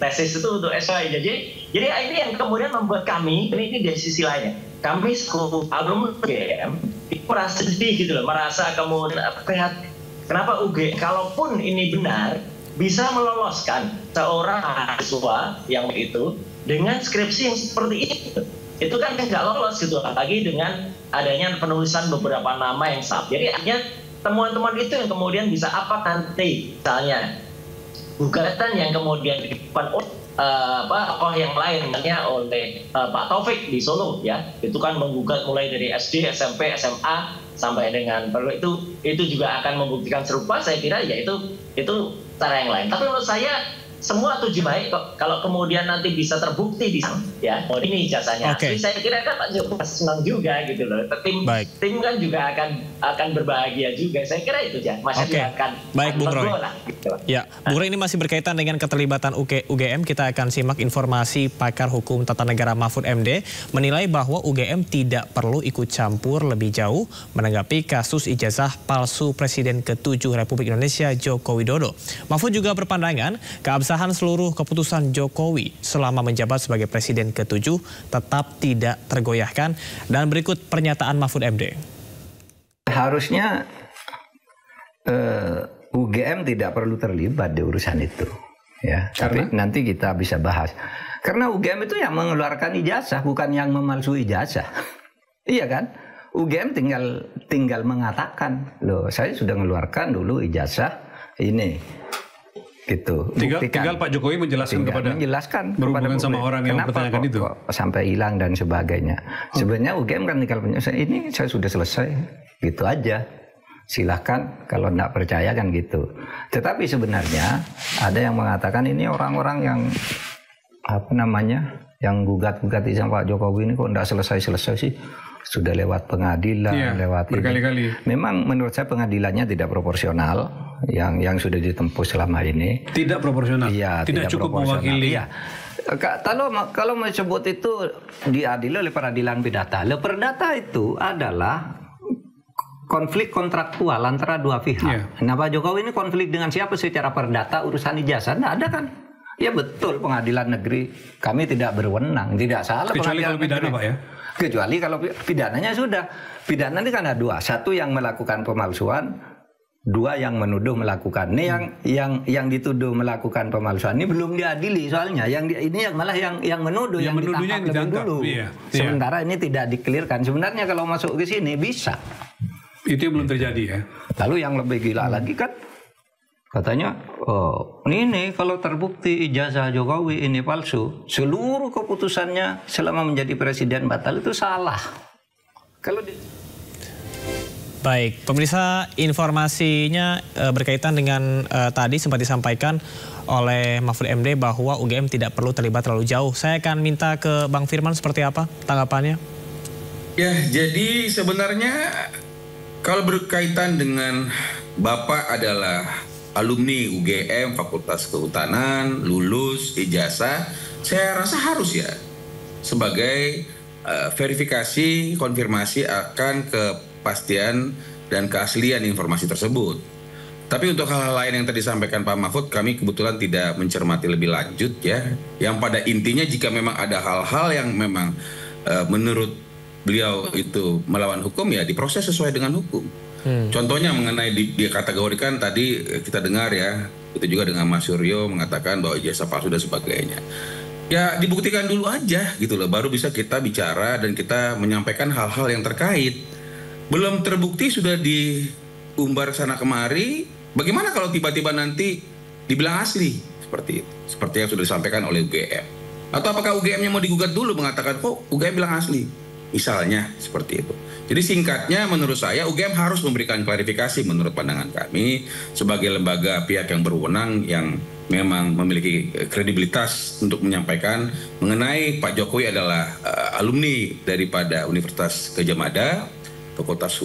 tesis itu untuk S2. Jadi ini yang kemudian membuat kami, ini dari sisi lainnya, kami seluruh alumni UGM itu merasa sedih gitu loh, merasa kemudian kenapa UGM, kalaupun ini benar, bisa meloloskan seorang mahasiswa yang itu dengan skripsi yang seperti itu kan nggak lolos gitu, apalagi dengan adanya penulisan beberapa nama yang salah. Jadi artinya temuan-temuan itu yang kemudian bisa apa nanti misalnya gugatan yang kemudian dilakukan yang lain, misalnya oleh Pak Taufik di Solo ya, itu kan menggugat mulai dari SD, SMP, SMA sampai dengan itu juga akan membuktikan serupa. Saya kira ya itu cara yang lain. Tapi menurut saya semua tujuh baik kok. Kalau kemudian nanti bisa terbukti di sana, ya, ini ijazahnya. Saya kira kan Pak Jokowi senang juga gitu loh. Tim kan juga akan berbahagia juga. Saya kira itu ya. Masyarakat akan Bung Roy. Gitu. Ya, Bung Roy, ini masih berkaitan dengan keterlibatan UGM. Kita akan simak informasi pakar hukum tata negara Mahfud MD menilai bahwa UGM tidak perlu ikut campur lebih jauh menanggapi kasus ijazah palsu Presiden ke-7 Republik Indonesia Joko Widodo. Mahfud juga berpandangan keabsahan seluruh keputusan Jokowi selama menjabat sebagai Presiden ke-7 tetap tidak tergoyahkan. Dan berikut pernyataan Mahfud MD. Harusnya UGM tidak perlu terlibat di urusan itu, ya. Tapi nanti kita bisa bahas. Karena UGM itu yang mengeluarkan ijazah, bukan yang memalsu ijazah. Iya kan? UGM tinggal mengatakan, loh, saya sudah mengeluarkan dulu ijazah ini. Gitu. Tinggal Pak Jokowi menjelaskan berhubungan sama orang yang mempertanyakan itu. Sampai hilang dan sebagainya. Sebenarnya UGM kan tinggal ini saya sudah selesai, gitu aja. Silahkan kalau tidak percaya kan gitu. Tetapi sebenarnya ada yang mengatakan ini orang-orang yang yang gugat-gugat sama Pak Jokowi ini kok tidak selesai-selesai sih. Sudah lewat pengadilan, lewat berkali-kali. Memang menurut saya pengadilannya tidak proporsional yang sudah ditempuh selama ini. Tidak proporsional. Iya, tidak cukup mewakili. Iya. Kalau mau sebut itu diadili oleh peradilan perdata. Perdata itu adalah konflik kontraktual antara dua pihak. Nah, Pak Jokowi ini konflik dengan siapa secara perdata urusan ijazah? Nah, ada kan? Ya betul, pengadilan negeri kami tidak berwenang, tidak salah. Kecuali kalau pidana, Pak ya? Kecuali kalau pidananya sudah. Pidana ini kan ada dua. Satu yang melakukan pemalsuan, dua yang menuduh melakukan. Ini yang dituduh melakukan pemalsuan ini belum diadili soalnya. Ini malah yang menuduh, yang ditangkap lebih dulu. Sementara ini tidak dikelirkan. Sebenarnya kalau masuk ke sini bisa. Itu yang belum terjadi ya. Lalu yang lebih gila lagi kan katanya, ini kalau terbukti ijazah Jokowi ini palsu, seluruh keputusannya selama menjadi presiden batal, itu salah. Baik, pemirsa, informasinya berkaitan dengan tadi sempat disampaikan oleh Mahfud MD bahwa UGM tidak perlu terlibat terlalu jauh. Saya akan minta ke Bang Firman seperti apa tanggapannya? Ya, jadi sebenarnya kalau berkaitan dengan Bapak adalah alumni UGM Fakultas Kehutanan, lulus ijazah, saya rasa harus ya sebagai verifikasi, konfirmasi akan kepastian dan keaslian informasi tersebut. Tapi untuk hal-hal lain yang tadi disampaikan Pak Mahfud, kami kebetulan tidak mencermati lebih lanjut ya. Yang pada intinya jika memang ada hal-hal yang memang menurut beliau itu melawan hukum, ya diproses sesuai dengan hukum. Contohnya mengenai dikategorikan tadi kita dengar ya, itu juga dengan Mas Suryo mengatakan bahwa ijazah palsu dan sebagainya. Ya dibuktikan dulu aja gitu loh, baru bisa kita bicara dan kita menyampaikan hal-hal yang terkait. Belum terbukti sudah diumbar sana kemari, bagaimana kalau tiba-tiba nanti dibilang asli seperti itu, seperti yang sudah disampaikan oleh UGM. Atau apakah UGM-nya mau digugat dulu mengatakan kok UGM bilang asli, misalnya seperti itu. Jadi singkatnya menurut saya UGM harus memberikan klarifikasi menurut pandangan kami sebagai lembaga pihak yang berwenang yang memang memiliki kredibilitas untuk menyampaikan mengenai Pak Jokowi adalah alumni daripada Universitas Gadjah Mada, Fakultas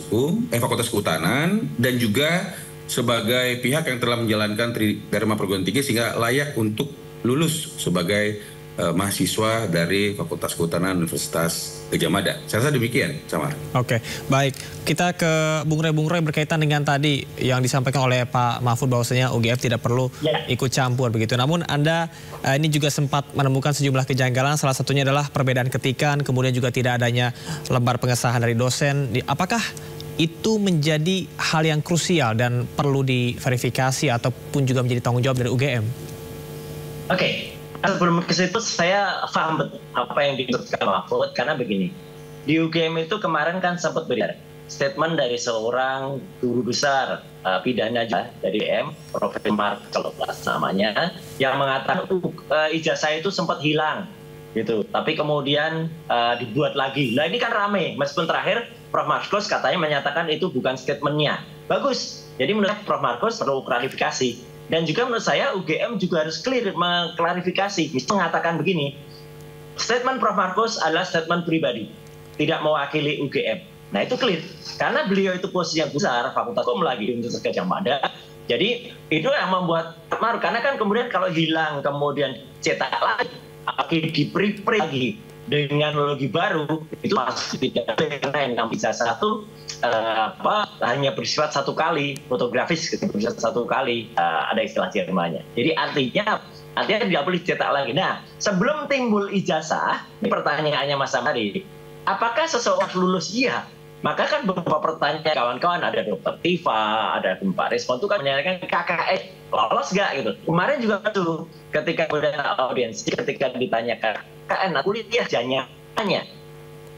Kehutanan, dan juga sebagai pihak yang telah menjalankan Tridharma Perguruan Tinggi sehingga layak untuk lulus sebagai mahasiswa dari Fakultas Kehutanan Universitas Gadjah Mada. Saya rasa demikian, Samar. Oke, baik. Kita ke Bung Roy berkaitan dengan tadi yang disampaikan oleh Pak Mahfud bahwasanya UGM tidak perlu ikut campur begitu. Namun Anda ini juga sempat menemukan sejumlah kejanggalan. Salah satunya adalah perbedaan ketikan, kemudian juga tidak adanya lembar pengesahan dari dosen. Apakah itu menjadi hal yang krusial dan perlu diverifikasi ataupun juga menjadi tanggung jawab dari UGM? Oke. Sebelum ke situ saya paham betul apa yang dimaksudkan Mahfud, karena begini, di UGM itu kemarin kan sempat beredar statement dari seorang guru besar pidana dari UGM, Profesor Mark kalau namanya, yang mengatakan ijazah itu sempat hilang gitu, tapi kemudian dibuat lagi. Nah ini kan rame, meskipun terakhir Prof. Markus katanya menyatakan itu bukan statementnya. Bagus, jadi menurut Prof. Markus perlu klarifikasi. Dan juga menurut saya UGM juga harus clear mengklarifikasi. Misalnya mengatakan begini, statement Prof. Markus adalah statement pribadi, tidak mewakili UGM. Nah itu clear, karena beliau itu posisi yang besar, Fakultas Hukum lagi untuk Gadjah Mada. Jadi itu yang membuat marah, karena kan kemudian kalau hilang kemudian cetak lagi, di-print lagi dengan teknologi baru, itu masih tidak karena yang ijazah itu hanya bersifat satu kali, fotografis bersifat satu kali, ada istilah Jermannya. Jadi artinya tidak boleh cetak lagi. Nah, sebelum timbul ijazah, ini pertanyaannya Mas Samari, apakah seseorang lulus? Iya. Maka kan beberapa pertanyaan kawan-kawan, ada Dr. Tifa, ada Pak Respon itu kan menanyakan KKN lolos nggak gitu. Kemarin juga tuh ketika udah audiensi, ketika ditanyakan KKN kuliah jangannya.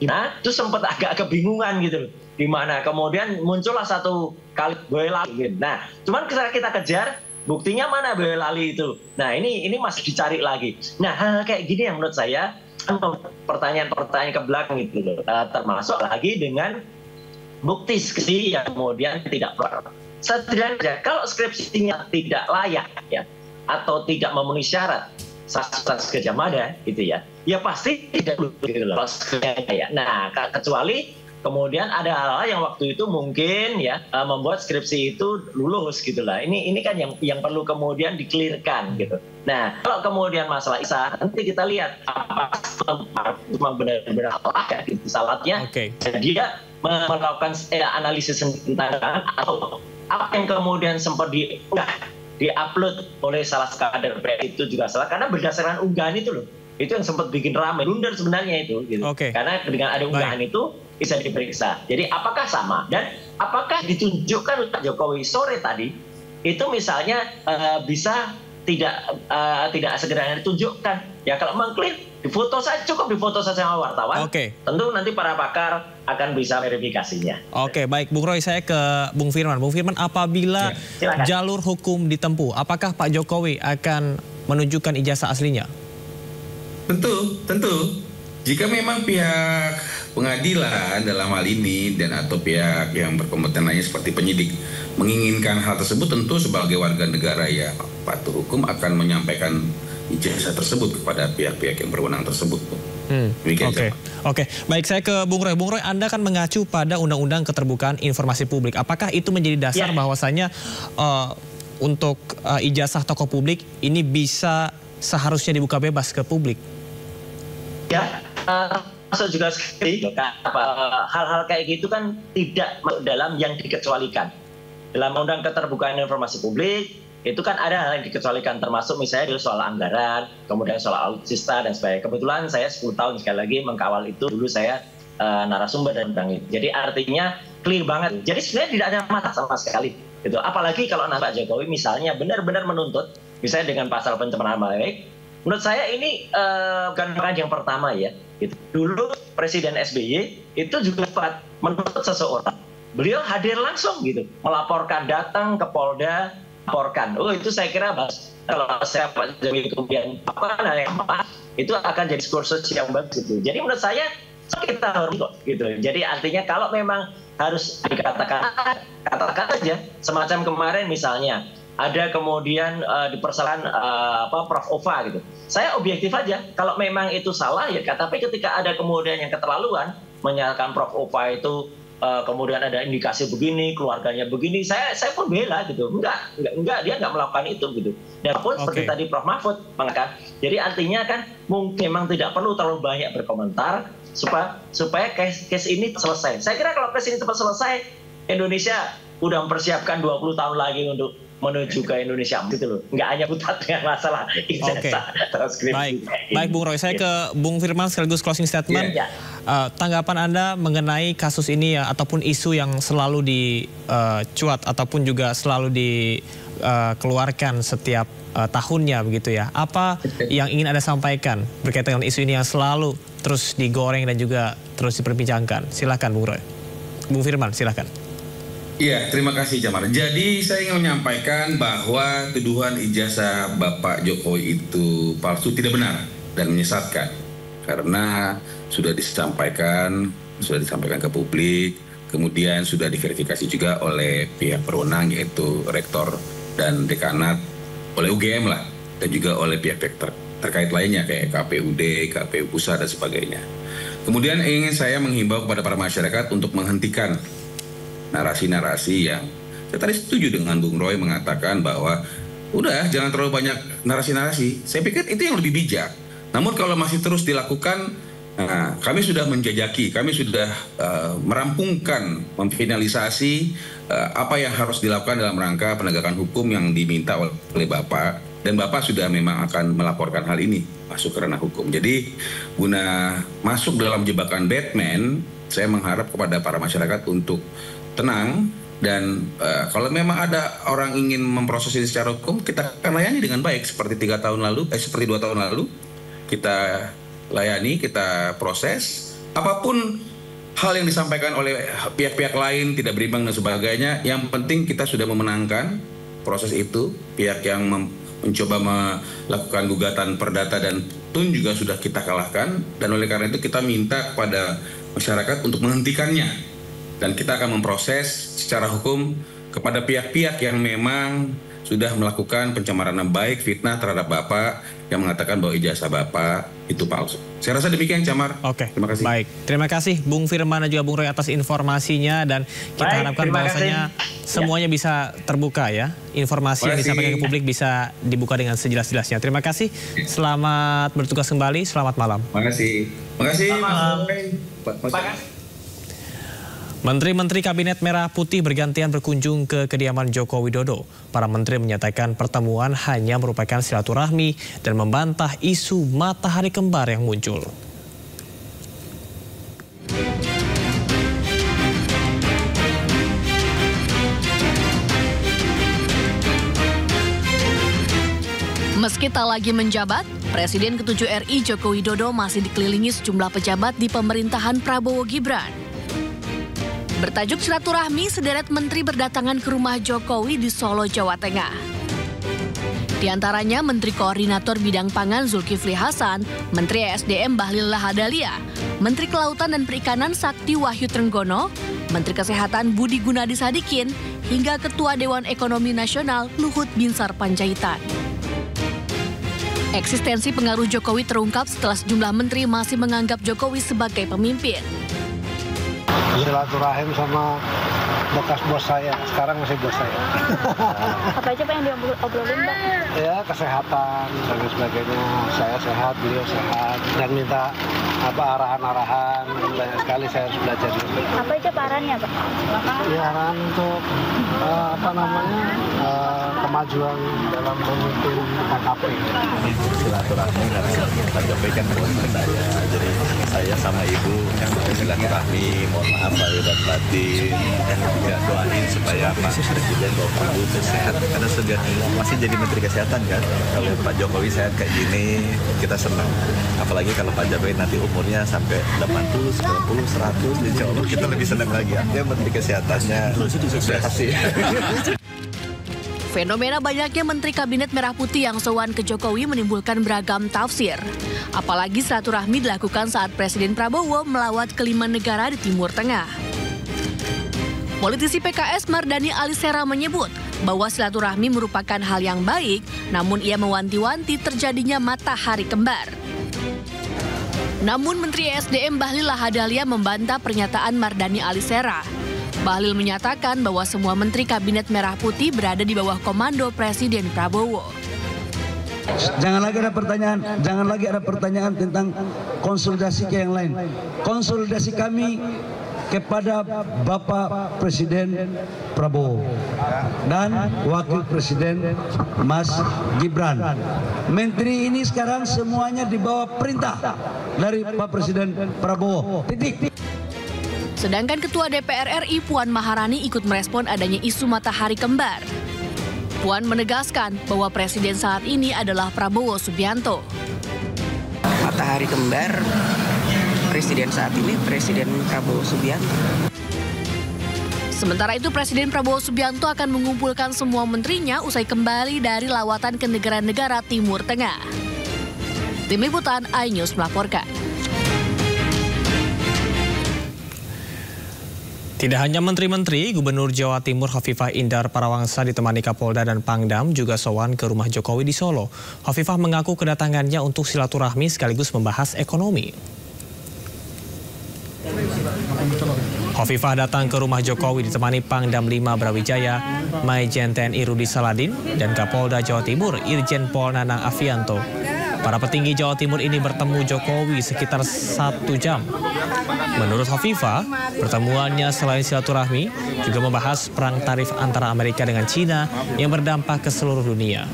Nah, itu sempat agak kebingungan gitu. Di mana kemudian muncullah satu kali Boyolali. Nah, cuman kita kejar buktinya mana Boyolali itu. Nah, ini masih dicari lagi. Nah, hal kayak gini yang menurut saya pertanyaan-pertanyaan ke belakang gitu loh. Termasuk lagi dengan bukti skripsi yang kemudian tidak keluar. Setidaknya kalau skripsinya tidak layak ya atau tidak memenuhi syarat Fakultas Gadjah Mada gitu ya pasti tidak lulus gitu loh. Nah, kecuali kemudian ada hal-hal yang waktu itu mungkin ya membuat skripsi itu lulus gitu lah. Ini kan yang perlu kemudian dikelirkan gitu. Nah, kalau kemudian masalah ISA nanti kita lihat apa memang benar-benar salah gitu salatnya. Dia melakukan analisis tentang atau apa yang kemudian sempat di-upload oleh salah kader PRI itu juga salah, karena berdasarkan unggahan itu loh, itu yang sempat bikin ramai, blunder sebenarnya itu gitu. Karena dengan ada unggahan itu bisa diperiksa. Jadi apakah sama dan apakah ditunjukkan Pak Jokowi sore tadi itu misalnya bisa tidak segera ditunjukkan. Ya kalau mengklaim difoto saja, cukup difoto saja sama wartawan. Tentu nanti para pakar akan bisa verifikasinya. Baik Bung Roy, saya ke Bung Firman. Bung Firman, apabila jalur hukum ditempuh, apakah Pak Jokowi akan menunjukkan ijazah aslinya? Tentu. Jika memang pihak pengadilan dalam hal ini dan atau pihak yang berkompeten lainnya seperti penyidik menginginkan hal tersebut, tentu sebagai warga negara yang patuh hukum akan menyampaikan ijazah tersebut kepada pihak-pihak yang berwenang tersebut. Baik, saya ke Bung Roy. Bung Roy, Anda kan mengacu pada Undang-Undang Keterbukaan Informasi Publik. Apakah itu menjadi dasar bahwasanya untuk ijazah tokoh publik ini bisa seharusnya dibuka bebas ke publik? Ya, masuk juga sekali. Hal-hal kayak gitu kan tidak dalam yang dikecualikan. Dalam Undang Keterbukaan Informasi Publik itu kan ada hal yang dikecualikan, termasuk misalnya soal anggaran, kemudian soal alutsista dan sebagainya. Kebetulan saya 10 tahun sekali lagi mengkawal itu, dulu saya narasumber dan bang. Jadi artinya clear banget. Jadi sebenarnya tidak ada masalah sama sekali. Gitu. Apalagi kalau Pak Jokowi misalnya benar-benar menuntut, misalnya dengan pasal pencemaran nama baik, menurut saya ini bukan yang pertama ya. Gitu. Dulu Presiden SBY itu juga menuntut seseorang. Beliau hadir langsung gitu, melaporkan, datang ke Polda, laporkan. Oh itu saya kira kalau saya Pak Jokowi kemudian itu akan jadi diskursus yang bagus gitu. Jadi menurut saya kita harus gitu. Jadi artinya kalau memang harus dikatakan, katakan aja. Semacam kemarin misalnya ada kemudian dipersoalkan Prof Ova gitu. Saya objektif aja. Kalau memang itu salah ya. Tapi ketika ada kemudian yang keterlaluan menyalahkan Prof Ova itu kemudian ada indikasi begini, keluarganya begini, saya pun bela gitu. Enggak dia nggak melakukan itu gitu. Dan pun seperti tadi Prof Mahfud mengatakan. Jadi artinya kan mungkin memang tidak perlu terlalu banyak berkomentar supaya case ini selesai. Saya kira kalau case ini cepat selesai, Indonesia udah mempersiapkan 20 tahun lagi untuk menuju ke Indonesia gitu loh. Nggak hanya putar dengan masalah ijazah transkripsi. Baik Bung Roy, saya ke Bung Firman sekaligus closing statement. Tanggapan Anda mengenai kasus ini ya, ataupun isu yang selalu dicuat ataupun juga selalu dikeluarkan setiap tahunnya begitu ya. Apa yang ingin Anda sampaikan berkaitan dengan isu ini yang selalu terus digoreng dan juga terus diperbincangkan? Silakan Bung Roy. Bung Firman, silakan. Iya, terima kasih Jamar. Jadi saya ingin menyampaikan bahwa tuduhan ijazah Bapak Jokowi itu palsu tidak benar dan menyesatkan. Karena sudah disampaikan ke publik, kemudian sudah diverifikasi juga oleh pihak berwenang yaitu rektor dan dekanat, oleh UGM lah, dan juga oleh pihak terkait lainnya kayak KPUD, KPU Pusat dan sebagainya. Kemudian ingin saya menghimbau kepada para masyarakat untuk menghentikan narasi-narasi yang saya tadi setuju dengan Bung Roy mengatakan bahwa udah jangan terlalu banyak narasi-narasi. Saya pikir itu yang lebih bijak. Namun kalau masih terus dilakukan, kami sudah menjajaki, kami sudah merampungkan, memfinalisasi apa yang harus dilakukan dalam rangka penegakan hukum yang diminta oleh Bapak, dan Bapak sudah memang akan melaporkan hal ini masuk ke ranah hukum. Jadi guna masuk dalam jebakan Batman, saya mengharap kepada para masyarakat untuk tenang dan kalau memang ada orang ingin memproses ini secara hukum, kita akan layani dengan baik seperti 2 tahun lalu kita layani, kita proses apapun hal yang disampaikan oleh pihak-pihak lain tidak berimbang dan sebagainya. Yang penting kita sudah memenangkan proses itu. Pihak yang mencoba melakukan gugatan perdata dan TUN juga sudah kita kalahkan, dan oleh karena itu kita minta kepada masyarakat untuk menghentikannya. Dan kita akan memproses secara hukum kepada pihak-pihak yang memang sudah melakukan pencemaran nama baik, fitnah terhadap Bapak yang mengatakan bahwa ijazah Bapak itu palsu. Saya rasa demikian, Jamar. Oke, terima kasih. Baik, terima kasih Bung Firman dan juga Bung Roy atas informasinya, dan kita harapkan bahwasanya semuanya bisa terbuka ya. Informasi yang disampaikan ke publik bisa dibuka dengan sejelas-jelasnya. Terima kasih. Selamat bertugas kembali. Selamat malam. Terima kasih. Terima kasih. Menteri-menteri Kabinet Merah Putih bergantian berkunjung ke kediaman Joko Widodo. Para menteri menyatakan pertemuan hanya merupakan silaturahmi dan membantah isu matahari kembar yang muncul. Meski tak lagi menjabat, Presiden ke-7 RI Joko Widodo masih dikelilingi sejumlah pejabat di pemerintahan Prabowo Gibran. Bertajuk silaturahmi, sederet menteri berdatangan ke rumah Jokowi di Solo, Jawa Tengah. Di antaranya Menteri Koordinator Bidang Pangan Zulkifli Hasan, Menteri ESDM Bahlil Lahadalia, Menteri Kelautan dan Perikanan Sakti Wahyu Trenggono, Menteri Kesehatan Budi Gunadi Sadikin, hingga Ketua Dewan Ekonomi Nasional Luhut Binsar Panjaitan. Eksistensi pengaruh Jokowi terungkap setelah sejumlah menteri masih menganggap Jokowi sebagai pemimpin. Silaturahim sama bekas bos saya, sekarang masih bos saya. Apa aja Pak yang diobrolin Pak? Ya kesehatan dan sebagainya. Saya sehat, beliau sehat, dan minta arahan-arahan. Banyak sekali saya harus belajar dulu. Apa aja Pak arahannya Pak? Ya arahan untuk kemajuan dalam memimpin KKP. Silaturahmi karena Pak Jokowi kan saya, jadi saya sama Ibu silaturahmi, mohon maaf lahir dan batin, dan juga doain supaya Pak Presiden Bapak Ibu sehat, karena sudah masih jadi Menteri Kesehatan kan. Kalau Pak Jokowi sehat kayak gini, kita senang. Apalagi kalau Pak Jokowi nanti umurnya sampai 80, 90, 100, insya Allah kita lebih senang lagi. Dia Menteri Kesehatannya sehat sih. Fenomena banyaknya Menteri Kabinet Merah Putih yang sowan ke Jokowi menimbulkan beragam tafsir. Apalagi silaturahmi dilakukan saat Presiden Prabowo melawat ke 5 negara di Timur Tengah. Politisi PKS Mardhani Alisera menyebut bahwa silaturahmi merupakan hal yang baik, namun ia mewanti-wanti terjadinya matahari kembar. Namun Menteri ESDM Bahlil Lahadalia membantah pernyataan Mardhani Alisera. Bahlil menyatakan bahwa semua Menteri Kabinet Merah Putih berada di bawah komando Presiden Prabowo. Jangan lagi ada pertanyaan tentang konsolidasi ke yang lain. Konsolidasi kami kepada Bapak Presiden Prabowo dan Wakil Presiden Mas Gibran. Menteri ini sekarang semuanya di bawah perintah dari Pak Presiden Prabowo. Titik. Sedangkan Ketua DPR RI Puan Maharani ikut merespon adanya isu matahari kembar. Puan menegaskan bahwa Presiden saat ini adalah Prabowo Subianto. Matahari kembar, Presiden saat ini Presiden Prabowo Subianto. Sementara itu Presiden Prabowo Subianto akan mengumpulkan semua menterinya usai kembali dari lawatan ke negara-negara Timur Tengah. Tim Liputan iNews melaporkan. Tidak hanya menteri-menteri, Gubernur Jawa Timur Hovifah Indar Parawangsa ditemani Kapolda dan Pangdam juga sowan ke rumah Jokowi di Solo. Hovifah mengaku kedatangannya untuk silaturahmi sekaligus membahas ekonomi. Hovifah datang ke rumah Jokowi ditemani Pangdam 5 Brawijaya, Maijen TNI Rudi Saladin, dan Kapolda Jawa Timur Irjen Pol Nanang Afianto. Para petinggi Jawa Timur ini bertemu Jokowi sekitar 1 jam. Menurut Hovifah, pertemuannya selain silaturahmi juga membahas perang tarif antara Amerika dengan China yang berdampak ke seluruh dunia.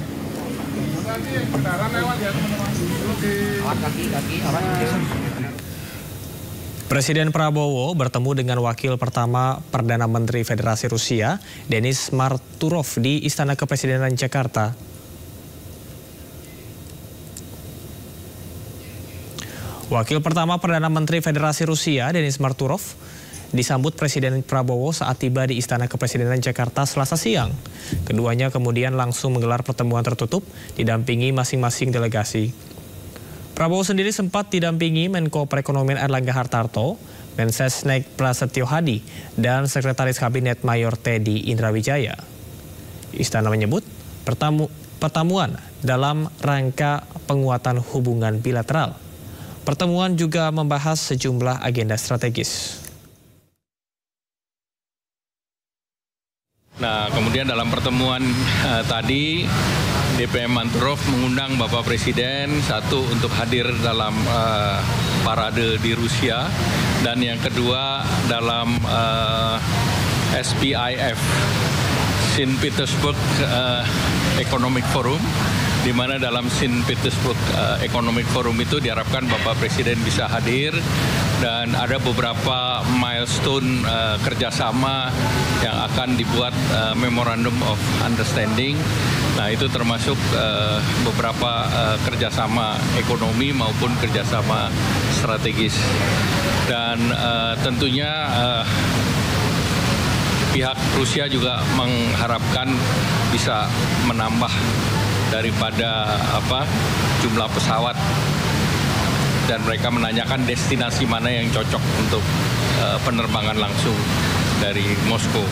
Presiden Prabowo bertemu dengan Wakil Pertama Perdana Menteri Federasi Rusia, Denis Marturov di Istana Kepresidenan Jakarta. Wakil Pertama Perdana Menteri Federasi Rusia, Denis Marturov, disambut Presiden Prabowo saat tiba di Istana Kepresidenan Jakarta Selasa siang. Keduanya kemudian langsung menggelar pertemuan tertutup didampingi masing-masing delegasi. Prabowo sendiri sempat didampingi Menko Perekonomian Erlangga Hartarto, Mensesnek Prasetyo Hadi, dan Sekretaris Kabinet Mayor Teddy Indrawijaya. Istana menyebut pertemuan dalam rangka penguatan hubungan bilateral. Pertemuan juga membahas sejumlah agenda strategis. Nah, kemudian dalam pertemuan tadi, DPM Marturov mengundang Bapak Presiden, satu untuk hadir dalam parade di Rusia, dan yang kedua dalam SPIF, St. Petersburg Economic Forum, di mana dalam St. Petersburg Economic Forum itu diharapkan Bapak Presiden bisa hadir, dan ada beberapa milestone kerjasama yang akan dibuat Memorandum of Understanding. Nah, itu termasuk beberapa kerjasama ekonomi maupun kerjasama strategis. Dan tentunya pihak Rusia juga mengharapkan bisa menambah daripada jumlah pesawat, dan mereka menanyakan destinasi mana yang cocok untuk penerbangan langsung dari Moskow.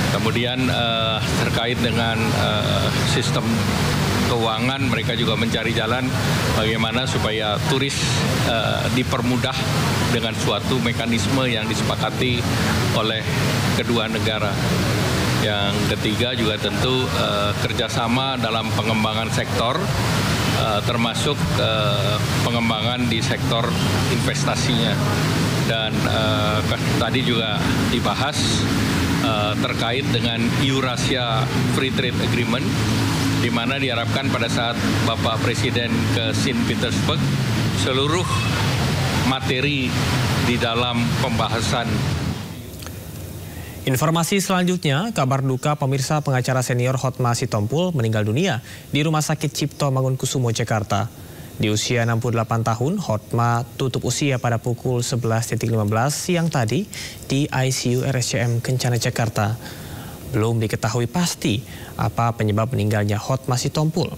Kemudian terkait dengan sistem keuangan, mereka juga mencari jalan bagaimana supaya turis dipermudah dengan suatu mekanisme yang disepakati oleh kedua negara. Yang ketiga juga tentu kerjasama dalam pengembangan sektor, termasuk pengembangan di sektor investasinya. Dan tadi juga dibahas terkait dengan Eurasia Free Trade Agreement, di mana diharapkan pada saat Bapak Presiden ke Saint Petersburg, seluruh materi di dalam pembahasan. Informasi selanjutnya, kabar duka pemirsa pengacara senior Hotma Sitompul meninggal dunia di Rumah Sakit Cipto Mangunkusumo, Jakarta. Di usia 68 tahun, Hotma tutup usia pada pukul 11.15 siang tadi di ICU RSCM Kencana, Jakarta. Belum diketahui pasti apa penyebab meninggalnya Hotma Sitompul.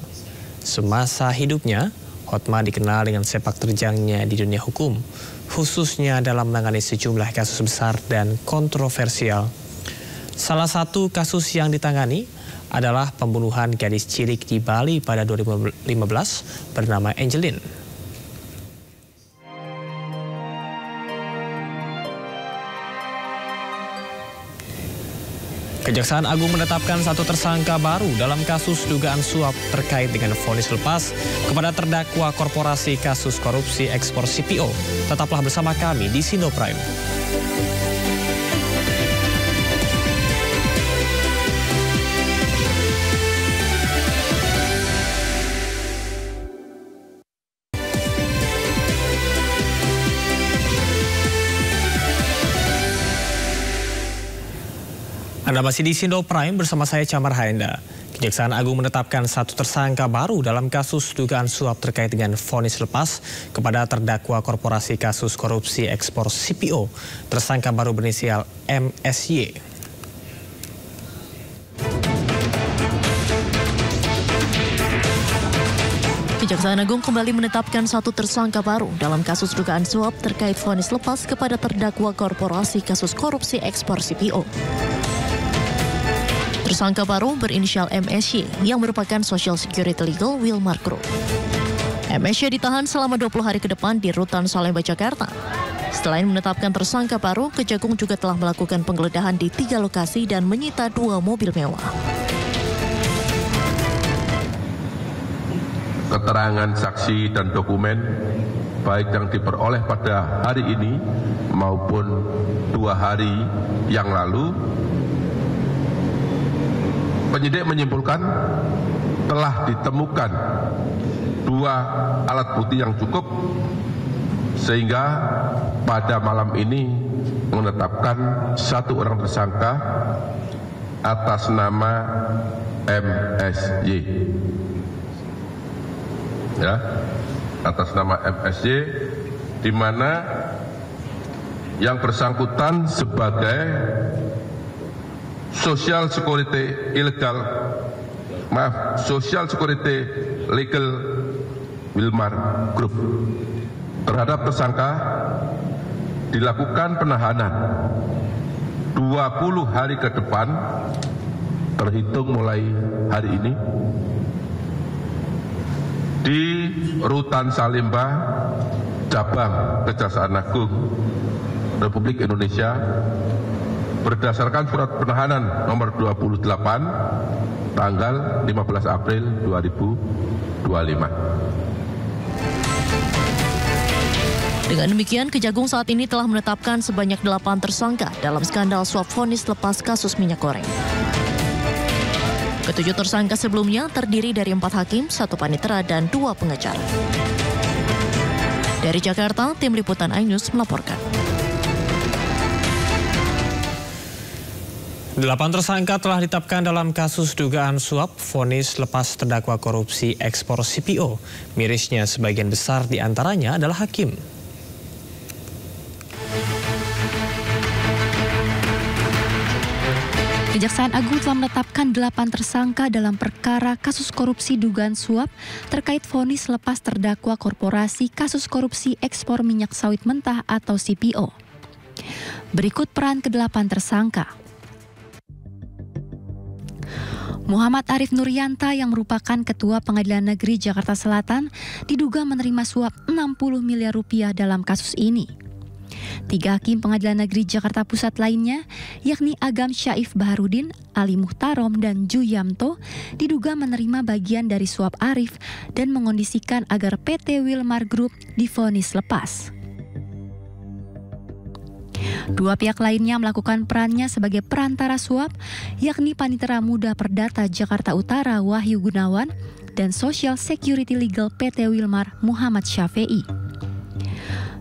Semasa hidupnya, Hotma dikenal dengan sepak terjangnya di dunia hukum, khususnya dalam menangani sejumlah kasus besar dan kontroversial. Salah satu kasus yang ditangani adalah pembunuhan gadis cilik di Bali pada 2015 bernama Angelin. Kejaksaan Agung menetapkan satu tersangka baru dalam kasus dugaan suap terkait dengan vonis lepas kepada terdakwa korporasi kasus korupsi ekspor CPO. Tetaplah bersama kami di Sindo Prime. Anda masih di Sindo Prime bersama saya Camar Haenda. Kejaksaan Agung menetapkan satu tersangka baru dalam kasus dugaan suap terkait dengan vonis lepas kepada terdakwa korporasi kasus korupsi ekspor CPO. Tersangka baru berinisial MSY. Kejaksaan Agung kembali menetapkan satu tersangka baru dalam kasus dugaan suap terkait vonis lepas kepada terdakwa korporasi kasus korupsi ekspor CPO. Tersangka baru berinisial MSY yang merupakan Social Security Legal Wilmar Group. MSY ditahan selama 20 hari ke depan di Rutan Salemba, Jakarta. Selain menetapkan tersangka baru, Kejagung juga telah melakukan penggeledahan di 3 lokasi dan menyita 2 mobil mewah. Keterangan saksi dan dokumen baik yang diperoleh pada hari ini maupun 2 hari yang lalu, penyidik menyimpulkan telah ditemukan 2 alat bukti yang cukup sehingga pada malam ini menetapkan satu orang tersangka atas nama MSY. Ya, atas nama MSY, di mana yang bersangkutan sebagai Social Security Legal Wilmar Group. Terhadap tersangka dilakukan penahanan 20 hari ke depan terhitung mulai hari ini di Rutan Salemba, Cabang Kejaksaan Agung Republik Indonesia berdasarkan surat penahanan nomor 28 tanggal 15 April 2025. Dengan demikian, Kejagung saat ini telah menetapkan sebanyak 8 tersangka dalam skandal suap vonis lepas kasus minyak goreng. Ketujuh tersangka sebelumnya terdiri dari 4 hakim, 1 panitera, dan 2 pengacara. Dari Jakarta, tim liputan iNews melaporkan. 8 tersangka telah ditetapkan dalam kasus dugaan suap vonis lepas terdakwa korupsi ekspor CPO. Mirisnya sebagian besar diantaranya adalah hakim. Kejaksaan Agung telah menetapkan 8 tersangka dalam perkara kasus korupsi dugaan suap terkait vonis lepas terdakwa korporasi kasus korupsi ekspor minyak sawit mentah atau CPO. Berikut peran ke-8 tersangka. Muhammad Arif Nurianta yang merupakan Ketua Pengadilan Negeri Jakarta Selatan diduga menerima suap 60 miliar rupiah dalam kasus ini. 3 hakim Pengadilan Negeri Jakarta Pusat lainnya, yakni Agam Syaif Baharudin, Ali Muhtarom, dan Ju Yamto, diduga menerima bagian dari suap Arif dan mengondisikan agar PT Wilmar Group divonis lepas. 2 pihak lainnya melakukan perannya sebagai perantara suap, yakni Panitera Muda Perdata Jakarta Utara Wahyu Gunawan dan Social Security Legal PT Wilmar Muhammad Syafi'i.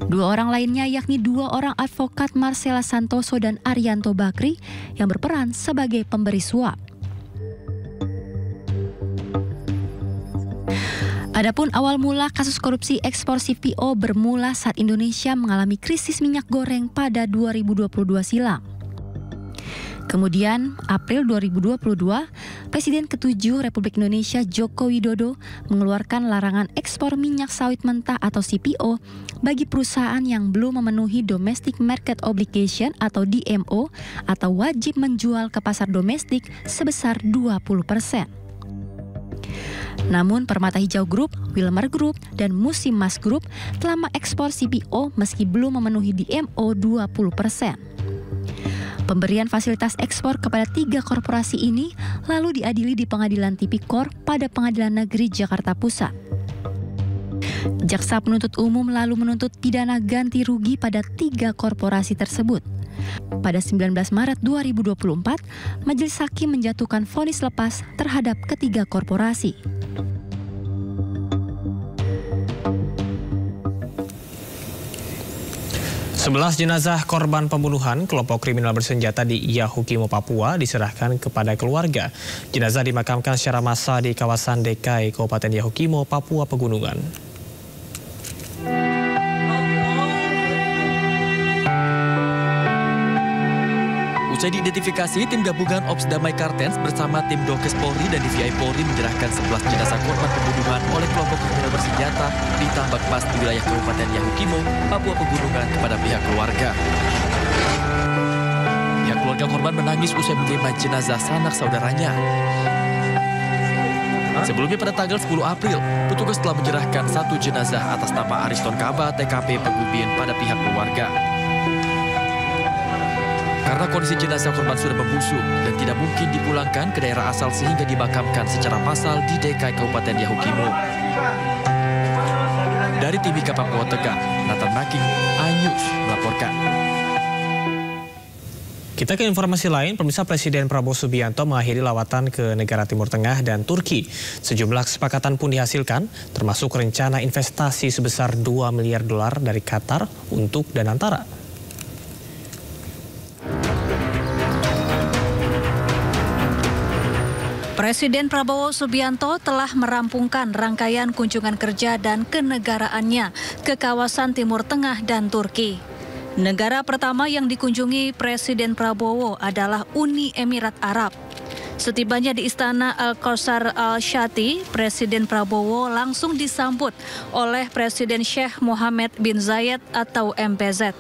2 orang lainnya yakni 2 orang advokat Marcella Santoso dan Arianto Bakri yang berperan sebagai pemberi suap. Adapun awal mula kasus korupsi ekspor CPO bermula saat Indonesia mengalami krisis minyak goreng pada 2022 silam. Kemudian, April 2022, Presiden ke-7 Republik Indonesia Joko Widodo mengeluarkan larangan ekspor minyak sawit mentah atau CPO bagi perusahaan yang belum memenuhi Domestic Market Obligation atau DMO atau wajib menjual ke pasar domestik sebesar 20%. Namun Permata Hijau Group, Wilmar Group, dan Musimas Group telah mengekspor CPO meski belum memenuhi DMO 20%. Pemberian fasilitas ekspor kepada 3 korporasi ini lalu diadili di Pengadilan Tipikor pada Pengadilan Negeri Jakarta Pusat. Jaksa penuntut umum lalu menuntut pidana ganti rugi pada 3 korporasi tersebut. Pada 19 Maret 2024, Majelis Hakim menjatuhkan vonis lepas terhadap ketiga korporasi. Sebelas jenazah korban pembunuhan kelompok kriminal bersenjata di Yahukimo, Papua diserahkan kepada keluarga. Jenazah dimakamkan secara massal di kawasan DKI Kabupaten Yahukimo, Papua Pegunungan. Usai diidentifikasi, tim gabungan Ops Damai Kartens bersama tim Dokes Polri dan DVI Polri menyerahkan 11 jenazah korban pembunuhan oleh kelompok kriminal bersenjata di tambak pas di wilayah Kabupaten Yahukimo, Papua Pegunungan kepada pihak keluarga. Pihak keluarga korban menangis usai menerima jenazah sanak saudaranya. Sebelumnya pada tanggal 10 April, petugas telah menyerahkan 1 jenazah atas nama Ariston Kaba, TKP Pegubin pada pihak keluarga. Karena kondisi jenazah korban sudah membusuk dan tidak mungkin dipulangkan ke daerah asal sehingga dimakamkan secara massal di DKI Kabupaten Yahukimo. Dari Timika Papua Tegak, Nathan Making, iNews melaporkan. Kita ke informasi lain, pemirsa. Presiden Prabowo Subianto mengakhiri lawatan ke negara Timur Tengah dan Turki. Sejumlah kesepakatan pun dihasilkan, termasuk rencana investasi sebesar $2 miliar dari Qatar untuk Danantara. Presiden Prabowo Subianto telah merampungkan rangkaian kunjungan kerja dan kenegaraannya ke kawasan Timur Tengah dan Turki. Negara pertama yang dikunjungi Presiden Prabowo adalah Uni Emirat Arab. Setibanya di Istana Al-Qasr Al-Shati, Presiden Prabowo langsung disambut oleh Presiden Sheikh Mohammed bin Zayed atau MBZ.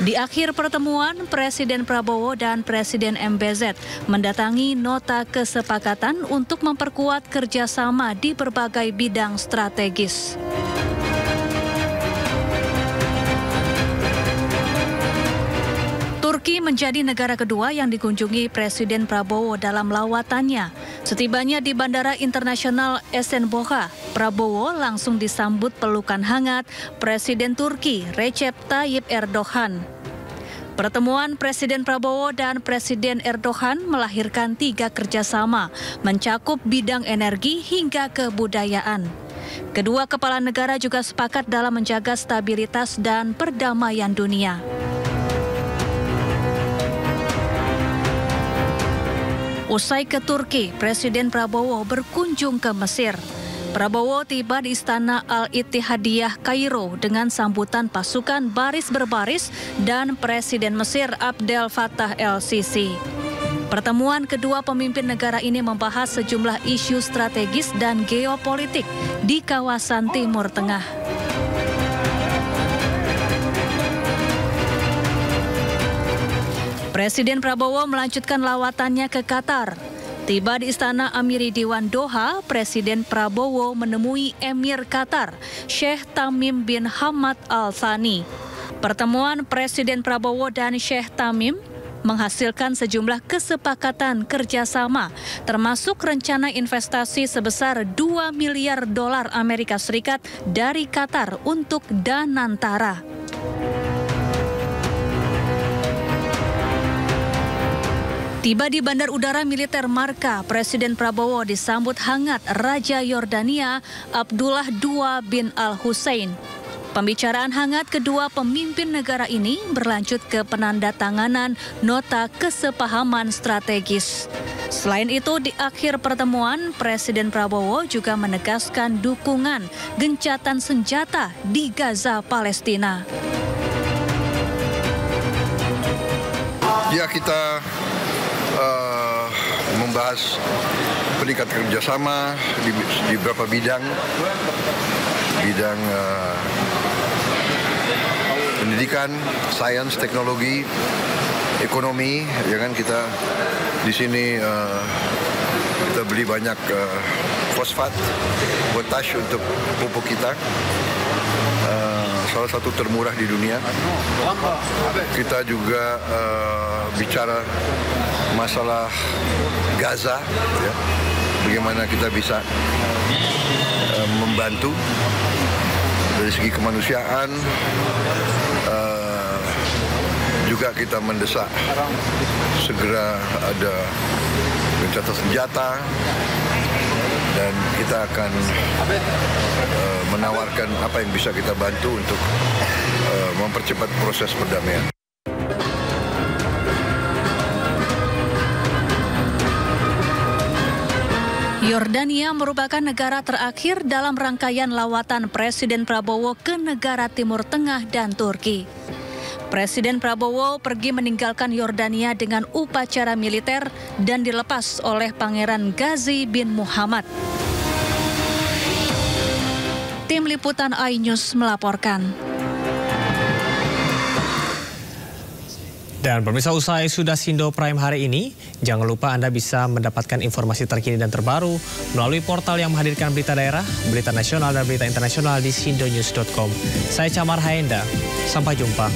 Di akhir pertemuan, Presiden Prabowo dan Presiden MBZ mendatangi nota kesepakatan untuk memperkuat kerjasama di berbagai bidang strategis. Turki menjadi negara kedua yang dikunjungi Presiden Prabowo dalam lawatannya. Setibanya di Bandara Internasional Esenboga, Prabowo langsung disambut pelukan hangat Presiden Turki Recep Tayyip Erdogan. Pertemuan Presiden Prabowo dan Presiden Erdogan melahirkan 3 kerjasama, mencakup bidang energi hingga kebudayaan. Kedua kepala negara juga sepakat dalam menjaga stabilitas dan perdamaian dunia. Usai ke Turki, Presiden Prabowo berkunjung ke Mesir. Prabowo tiba di Istana Al-Ittihadiyah Kairo dengan sambutan pasukan baris berbaris dan Presiden Mesir Abdel Fattah El-Sisi. Pertemuan kedua pemimpin negara ini membahas sejumlah isu strategis dan geopolitik di kawasan Timur Tengah. Presiden Prabowo melanjutkan lawatannya ke Qatar. Tiba di Istana Amiri Diwan Doha, Presiden Prabowo menemui Emir Qatar, Sheikh Tamim bin Hamad Al Thani. Pertemuan Presiden Prabowo dan Sheikh Tamim menghasilkan sejumlah kesepakatan kerjasama, termasuk rencana investasi sebesar 2 miliar dolar Amerika Serikat dari Qatar untuk Danantara. Tiba di Bandar Udara Militer Marka, Presiden Prabowo disambut hangat Raja Yordania Abdullah II bin Al-Hussein. Pembicaraan hangat kedua pemimpin negara ini berlanjut ke penandatanganan nota kesepahaman strategis. Selain itu, di akhir pertemuan, Presiden Prabowo juga menegaskan dukungan gencatan senjata di Gaza, Palestina. Ya, kita membahas peningkatan kerjasama di beberapa bidang pendidikan, sains, teknologi, ekonomi. Ya kan, kita di sini kita beli banyak fosfat, potash untuk pupuk kita. Salah satu termurah di dunia. Kita juga bicara masalah Gaza, ya. Bagaimana kita bisa membantu dari segi kemanusiaan. Juga kita mendesak segera ada gencatan senjata, dan kita akan menawarkan apa yang bisa kita bantu untuk mempercepat proses perdamaian. Yordania merupakan negara terakhir dalam rangkaian lawatan Presiden Prabowo ke negara Timur Tengah dan Turki. Presiden Prabowo pergi meninggalkan Yordania dengan upacara militer dan dilepas oleh Pangeran Ghazi bin Muhammad. Tim Liputan iNews melaporkan. Dan pemirsa, usai sudah Sindo Prime hari ini, jangan lupa Anda bisa mendapatkan informasi terkini dan terbaru melalui portal yang menghadirkan berita daerah, berita nasional, dan berita internasional di sindonews.com. Saya Camar Haenda, sampai jumpa.